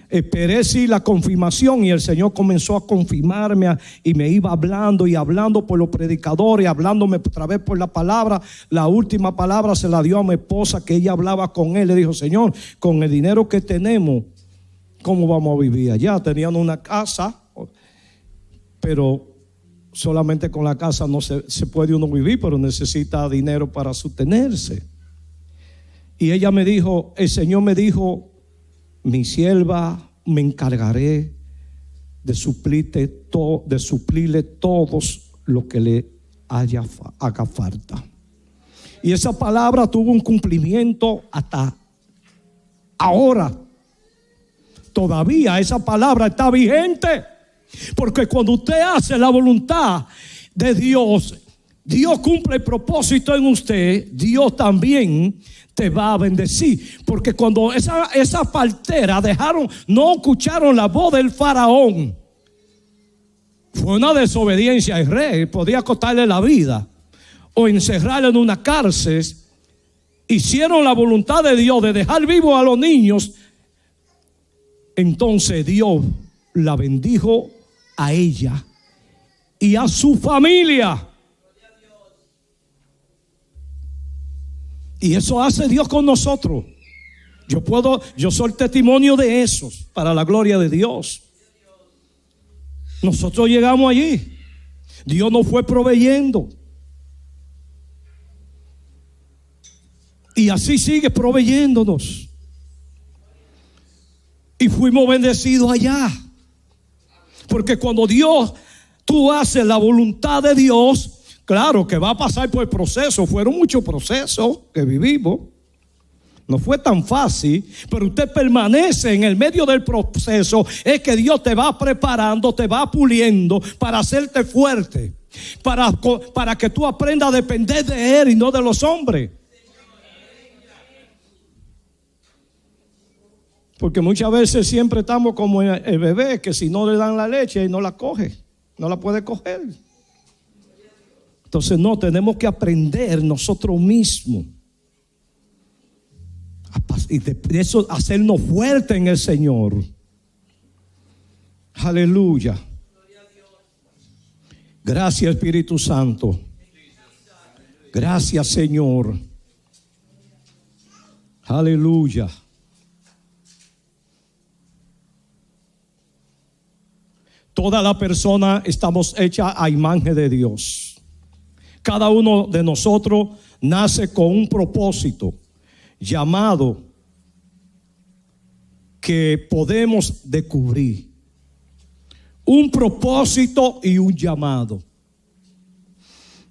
Esperé sí la confirmación, y el Señor comenzó a confirmarme y me iba hablando y hablando por los predicadores, hablándome otra vez por la palabra. La última palabra se la dio a mi esposa, que ella hablaba con él. Le dijo, Señor, con el dinero que tenemos, ¿cómo vamos a vivir allá? Tenían una casa, pero solamente con la casa no se puede uno vivir, pero necesita dinero para sostenerse. Y ella me dijo, el Señor me dijo, mi sierva me encargaré de suplirle todos lo que le haga falta. Y esa palabra tuvo un cumplimiento hasta ahora. Todavía esa palabra está vigente, porque cuando usted hace la voluntad de Dios, Dios cumple el propósito en usted. Dios también te va a bendecir, porque cuando esa partera no escucharon la voz del faraón, fue una desobediencia. El rey podía costarle la vida o encerrarle en una cárcel. Hicieron la voluntad de Dios de dejar vivos a los niños. Entonces Dios la bendijo a ella y a su familia. Y eso hace Dios con nosotros. Yo soy testimonio de esos, para la gloria de Dios. Nosotros llegamos allí. Dios nos fue proveyendo. Y así sigue proveyéndonos. Y fuimos bendecidos allá. Porque cuando tú haces la voluntad de Dios, claro que va a pasar por el proceso. Fueron muchos procesos que vivimos. No fue tan fácil, pero usted permanece en el medio del proceso. Es que Dios te va preparando, te va puliendo para hacerte fuerte, para que tú aprendas a depender de Él y no de los hombres. Porque muchas veces siempre estamos como el bebé, que si no le dan la leche no la coge, no la puede coger. Entonces no, tenemos que aprender nosotros mismos Y de eso hacernos fuerte en el Señor. Aleluya. Gracias, Espíritu Santo. Gracias, Señor. Aleluya. Toda la persona estamos hechas a imagen de Dios. Cada uno de nosotros nace con un propósito llamado que podemos descubrir. Un propósito y un llamado.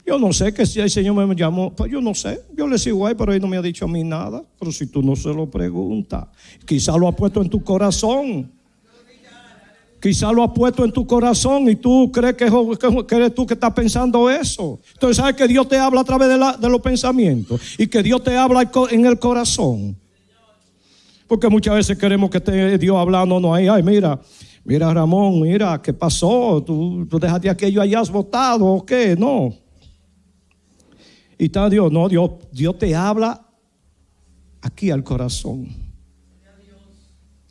Yo no sé que si el Señor me llamó, pues yo no sé. Yo le sigo ahí, pero Él no me ha dicho a mí nada. Pero si tú no se lo preguntas, quizá lo ha puesto en tu corazón. Quizá lo ha puesto en tu corazón y tú crees que eres tú que estás pensando eso. Entonces sabes que Dios te habla a través de los pensamientos y que Dios te habla en el corazón. Porque muchas veces queremos que esté Dios hablando ahí. Ay, mira Ramón, mira, ¿qué pasó? ¿Tú dejaste aquello allá botado o qué? No. Y está Dios, no, Dios te habla aquí al corazón.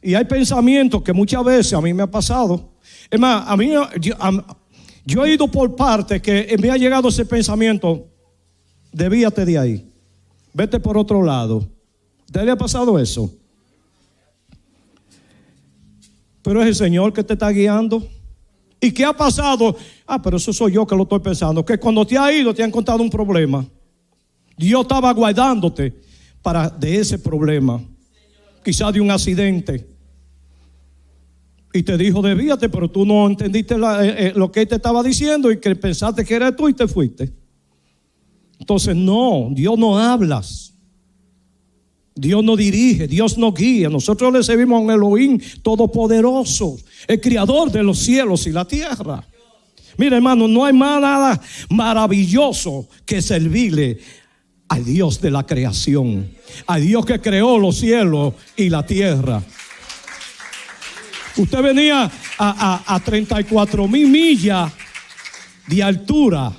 Y hay pensamientos que muchas veces a mí me ha pasado. Es más, yo he ido por partes que me ha llegado ese pensamiento. Desvíate de ahí. Vete por otro lado. ¿Te le ha pasado eso? Pero es el Señor que te está guiando. ¿Y qué ha pasado? Pero eso soy yo que lo estoy pensando. Que cuando te ha ido te han contado un problema. Dios estaba guardándote de ese problema. Quizás de un accidente. Y te dijo desvíate, pero tú no entendiste lo que Él te estaba diciendo y que pensaste que era tú y te fuiste. Entonces no, Dios no habla. Dios no dirige, Dios no guía. Nosotros le servimos a un Elohim todopoderoso, el creador de los cielos y la tierra. Mira, hermano, no hay nada maravilloso que servirle al Dios de la creación, al Dios que creó los cielos y la tierra. Usted venía a 34,000 millas de altura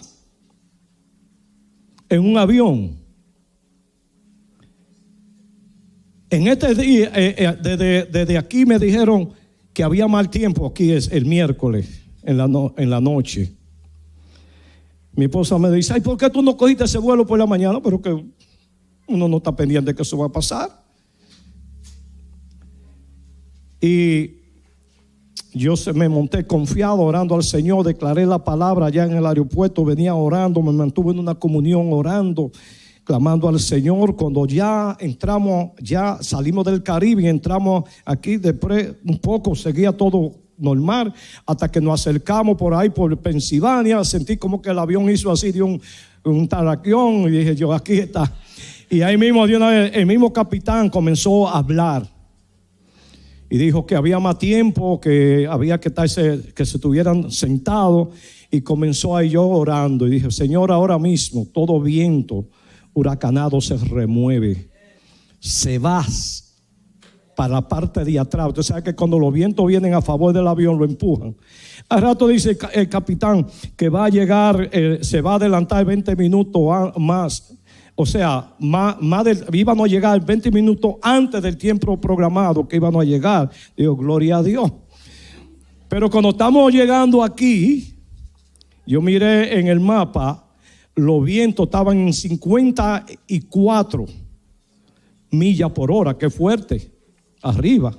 en un avión. En este día, desde aquí me dijeron que había mal tiempo. Aquí es el miércoles en la noche. Mi esposa me dice, ay, ¿por qué tú no cogiste ese vuelo por la mañana? Pero que uno no está pendiente de que eso va a pasar. Y yo me monté confiado orando al Señor, declaré la palabra allá en el aeropuerto, venía orando, me mantuve en una comunión orando, clamando al Señor. Cuando ya entramos, ya salimos del Caribe y entramos aquí, después un poco seguía todo normal, hasta que nos acercamos por ahí por Pensilvania, sentí como que el avión hizo así de un taraquión y dije yo, aquí está. Y ahí mismo el mismo capitán comenzó a hablar. Y dijo que había más tiempo, que había que se estuvieran sentados. Y comenzó ahí yo orando. Y dije, Señor, ahora mismo todo viento huracanado se remueve. Se va para la parte de atrás. Usted sabe que cuando los vientos vienen a favor del avión lo empujan. Al rato dice el capitán que va a llegar, se va a adelantar 20 minutos más. O sea, íbamos a llegar 20 minutos antes del tiempo programado que íbamos a llegar. Digo, gloria a Dios. Pero cuando estamos llegando aquí, yo miré en el mapa, los vientos estaban en 54 millas por hora, que fuerte, arriba.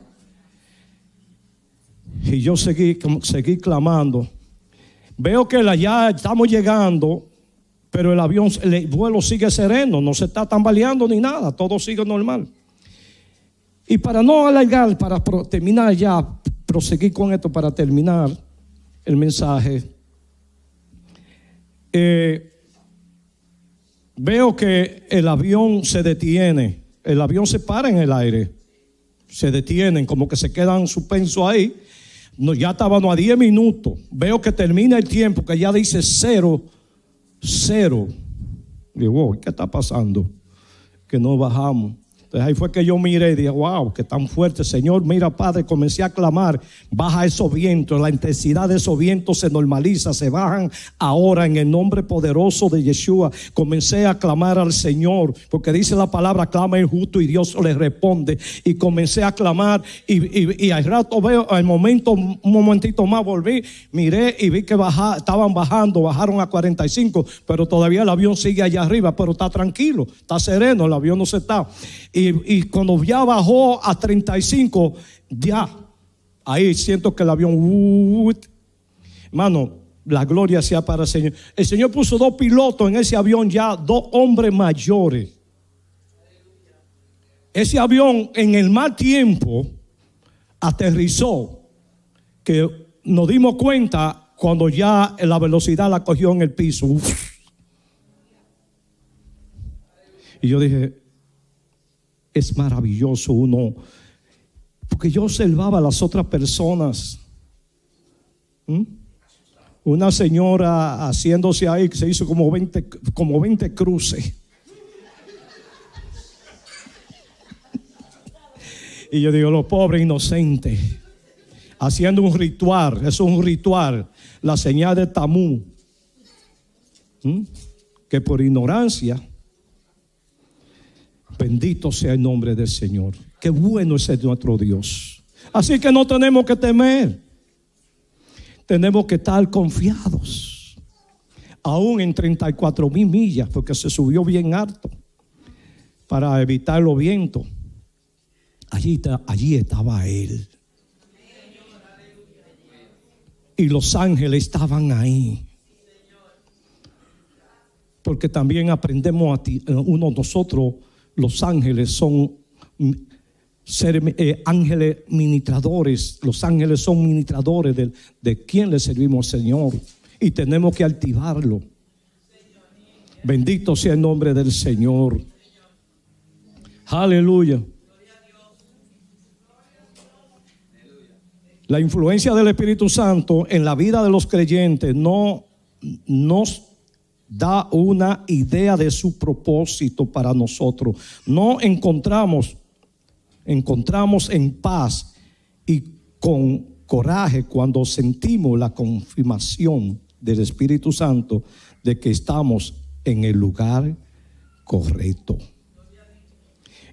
Y yo seguí clamando. Veo que ya estamos llegando. Pero el vuelo sigue sereno, no se está tambaleando ni nada, todo sigue normal. Y para no alargar, para terminar ya, proseguir con esto para terminar el mensaje, veo que el avión se detiene, el avión se para en el aire, se detienen, como que se quedan suspensos ahí. No, ya estábamos a 10 minutos, veo que termina el tiempo, que ya dice 0. Digo, wow, ¿qué está pasando? Que no bajamos. Entonces ahí fue que yo miré y dije, wow, qué tan fuerte, Señor. Mira, Padre, comencé a clamar, baja esos vientos, la intensidad de esos vientos se normaliza, se bajan ahora en el nombre poderoso de Yeshua. Comencé a clamar al Señor, porque dice la palabra, clama el justo y Dios le responde. Y comencé a clamar y al rato veo, al momento, un momentito más volví, miré y vi que estaban bajando, bajaron a 45, pero todavía el avión sigue allá arriba, pero está tranquilo, está sereno, el avión no se está. Y cuando ya bajó a 35, ya, ahí siento que el avión, hermano, la gloria sea para el Señor. El Señor puso 2 pilotos en ese avión ya, 2 hombres mayores. Ese avión en el mal tiempo aterrizó, que nos dimos cuenta cuando ya la velocidad la cogió en el piso. Y yo dije, es maravilloso uno, porque yo observaba a las otras personas. Una señora haciéndose ahí, que se hizo como 20 cruces. Y yo digo, los pobres inocentes, haciendo un ritual. Eso es un ritual, la señal de Tamú, que por ignorancia. Bendito sea el nombre del Señor. Qué bueno es nuestro Dios. Así que no tenemos que temer. Tenemos que estar confiados. Aún en 34,000 millas, porque se subió bien alto para evitar los vientos. Allí estaba Él. Y los ángeles estaban ahí. Porque también aprendemos nosotros. Los ángeles son ángeles ministradores. Los ángeles son ministradores de quien le servimos al Señor. Y tenemos que activarlo. Bendito sea el nombre del Señor. Aleluya. La influencia del Espíritu Santo en la vida de los creyentes no nos da una idea de su propósito para nosotros. No encontramos en paz y con coraje cuando sentimos la confirmación del Espíritu Santo de que estamos en el lugar correcto,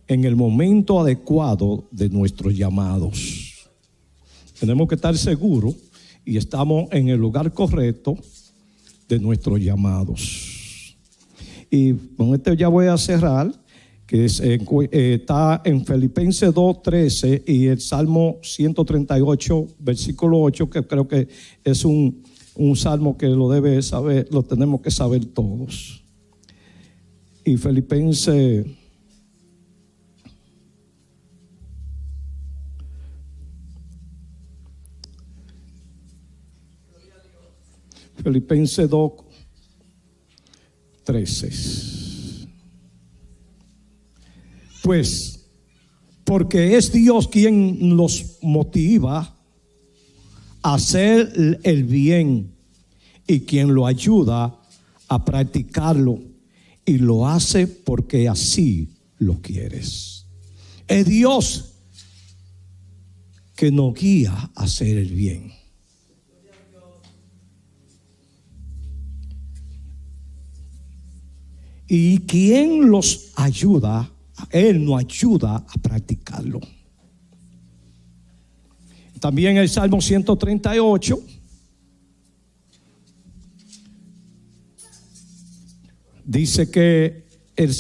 en el momento adecuado de nuestros llamados. Tenemos que estar seguros y estamos en el lugar correcto de nuestros llamados. Y con esto ya voy a cerrar, que está en Filipenses 2:13 y el Salmo 138, versículo 8, que creo que es un salmo que lo debe saber, lo tenemos que saber todos. Y Filipenses 2:13. Pues, porque es Dios quien los motiva a hacer el bien y quien lo ayuda a practicarlo, y lo hace porque así lo quieres. Es Dios que nos guía a hacer el bien. Y quien los ayuda, Él nos ayuda a practicarlo. También el Salmo 138 dice que el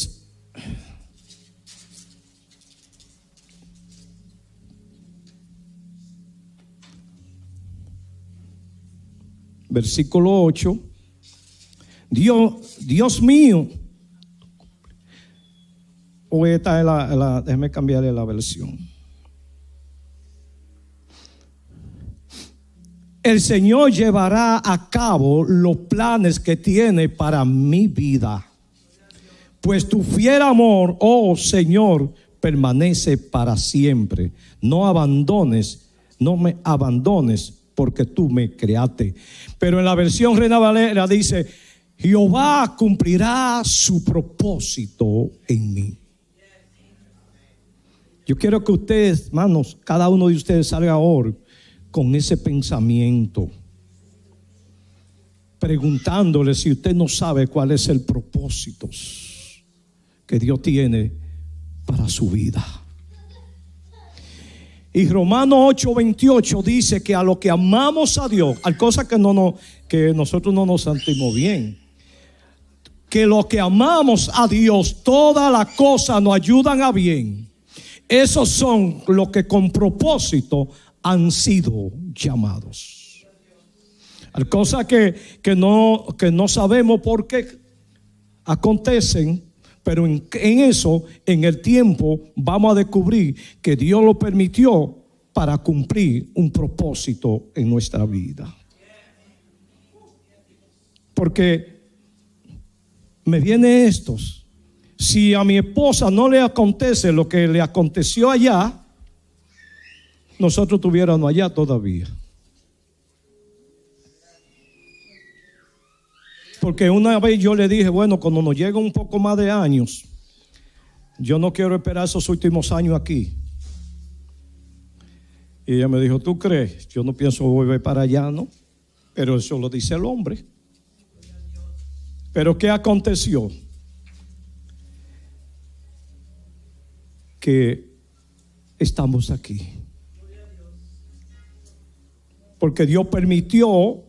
versículo 8, Dios mío. O esta es déjeme cambiarle la versión. El Señor llevará a cabo los planes que tiene para mi vida, pues tu fiel amor, oh Señor, permanece para siempre. No me abandones, porque tú me creaste. Pero en la versión Reina Valera dice: Jehová cumplirá su propósito en mí. Yo quiero que ustedes, hermanos, cada uno de ustedes salga ahora con ese pensamiento, preguntándole si usted no sabe cuál es el propósito que Dios tiene para su vida. Y Romanos 8:28 dice que a lo que amamos a Dios, hay cosas que nosotros no nos sentimos bien, que lo que amamos a Dios, todas las cosas nos ayudan a bien. Esos son los que con propósito han sido llamados. Hay cosas que no sabemos por qué acontecen, pero en eso, en el tiempo, vamos a descubrir que Dios lo permitió para cumplir un propósito en nuestra vida. Porque me viene estos. Si a mi esposa no le acontece lo que le aconteció allá, nosotros estuviéramos allá todavía. Porque una vez yo le dije, bueno, cuando nos llega un poco más de años, yo no quiero esperar esos últimos años aquí. Y ella me dijo, ¿tú crees? Yo no pienso volver para allá, ¿no? Pero eso lo dice el hombre. Pero ¿qué aconteció? Que estamos aquí. Porque Dios permitió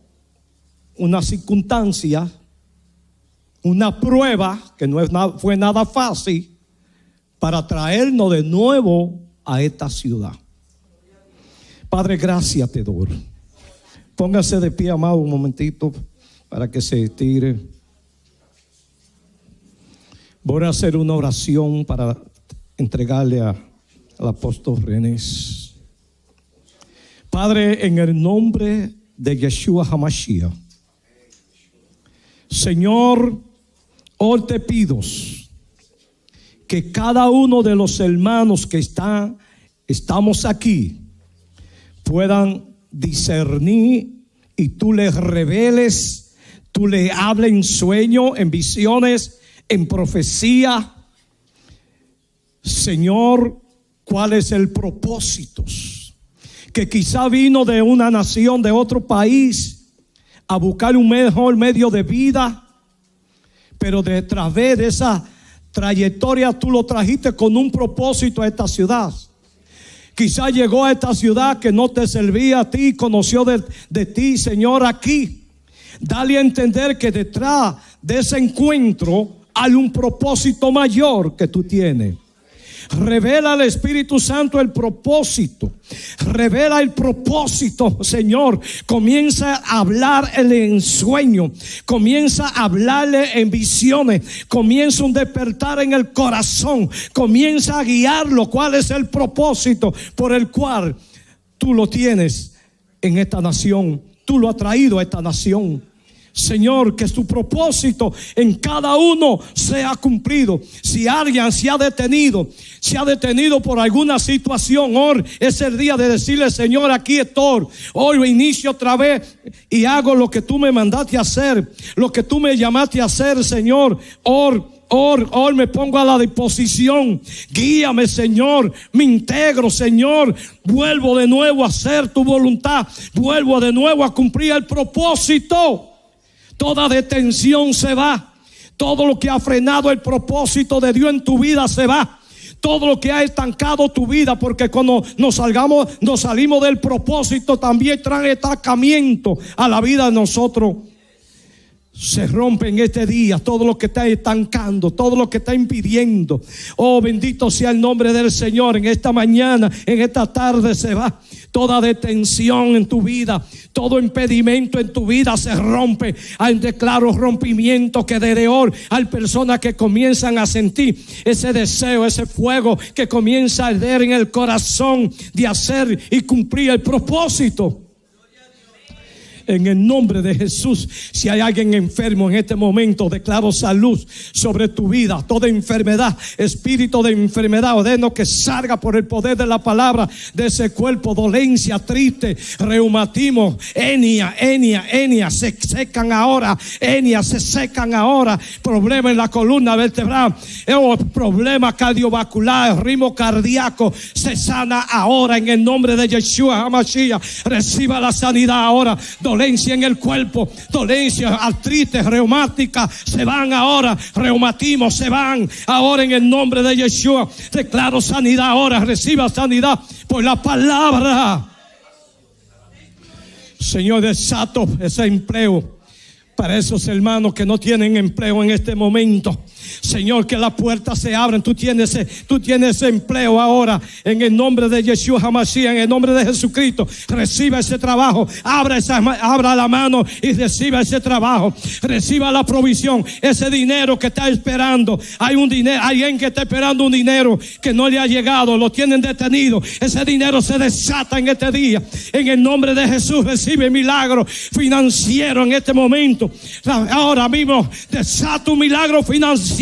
una circunstancia, una prueba que fue nada fácil para traernos de nuevo a esta ciudad. Padre, gracias te doy. Póngase de pie, amado, un momentito para que se estire. Voy a hacer una oración para entregarle al apóstol René. Padre, en el nombre de Yeshua HaMashiach, Señor, hoy te pido que cada uno de los hermanos que estamos aquí puedan discernir y tú les reveles, tú les hables en sueños, en visiones, en profecía. Señor, ¿cuál es el propósito? Que quizá vino de una nación, de otro país, a buscar un mejor medio de vida, pero a través de esa trayectoria tú lo trajiste con un propósito a esta ciudad. Quizá llegó a esta ciudad que no te servía a ti, conoció de ti, Señor, aquí. Dale a entender que detrás de ese encuentro hay un propósito mayor que tú tienes. Revela al Espíritu Santo el propósito. Revela el propósito, Señor. Comienza a hablar en sueño. Comienza a hablarle en visiones. Comienza un despertar en el corazón. Comienza a guiarlo. ¿Cuál es el propósito por el cual tú lo tienes en esta nación? Tú lo has traído a esta nación. Señor, que su propósito en cada uno sea cumplido. Si alguien se ha detenido por alguna situación, hoy es el día de decirle, Señor, aquí estoy. Hoy lo inicio otra vez y hago lo que tú me mandaste a hacer, lo que tú me llamaste a hacer, Señor. Hoy me pongo a la disposición. Guíame, Señor. Me integro, Señor. Vuelvo de nuevo a hacer tu voluntad. Vuelvo de nuevo a cumplir el propósito. Toda detención se va. Todo lo que ha frenado el propósito de Dios en tu vida se va. Todo lo que ha estancado tu vida, porque cuando nos salimos del propósito, también trae estancamiento a la vida de nosotros. Se rompe en este día todo lo que está estancando, todo lo que está impidiendo. Oh, bendito sea el nombre del Señor. En esta mañana, en esta tarde se va toda detención en tu vida, todo impedimento en tu vida se rompe. Hay declaro rompimiento que desde hoy hay personas que comienzan a sentir ese deseo, ese fuego que comienza a arder en el corazón de hacer y cumplir el propósito. En el nombre de Jesús, si hay alguien enfermo en este momento, declaro salud sobre tu vida. Toda enfermedad, espíritu de enfermedad, ordeno que salga por el poder de la palabra de ese cuerpo. Dolencia, triste, reumatismo, hernia, se secan ahora. Hernia, se secan ahora. Problema en la columna vertebral, problema cardiovascular, ritmo cardíaco, se sana ahora en el nombre de Yeshua HaMashiach. Reciba la sanidad ahora. Dolencia en el cuerpo, dolencia, artritis, reumática, se van ahora. Reumatismo, se van ahora en el nombre de Yeshua. Declaro sanidad ahora. Reciba sanidad por la palabra. Señor, desato ese empleo para esos hermanos que no tienen empleo en este momento. Señor, que las puertas se abran. Tú tienes empleo ahora en el nombre de Yeshua HaMashiach, en el nombre de Jesucristo. Reciba ese trabajo. Abra la mano y reciba ese trabajo. Reciba la provisión, ese dinero que está esperando. Hay alguien que está esperando un dinero que no le ha llegado, lo tienen detenido. Ese dinero se desata en este día. En el nombre de Jesús, recibe milagro financiero en este momento. Ahora mismo desata un milagro financiero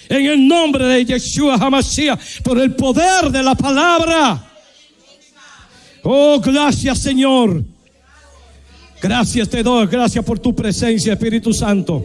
en el nombre de Yeshua HaMashiach, por el poder de la palabra. Oh, gracias, Señor. Gracias te doy, gracias por tu presencia, Espíritu Santo.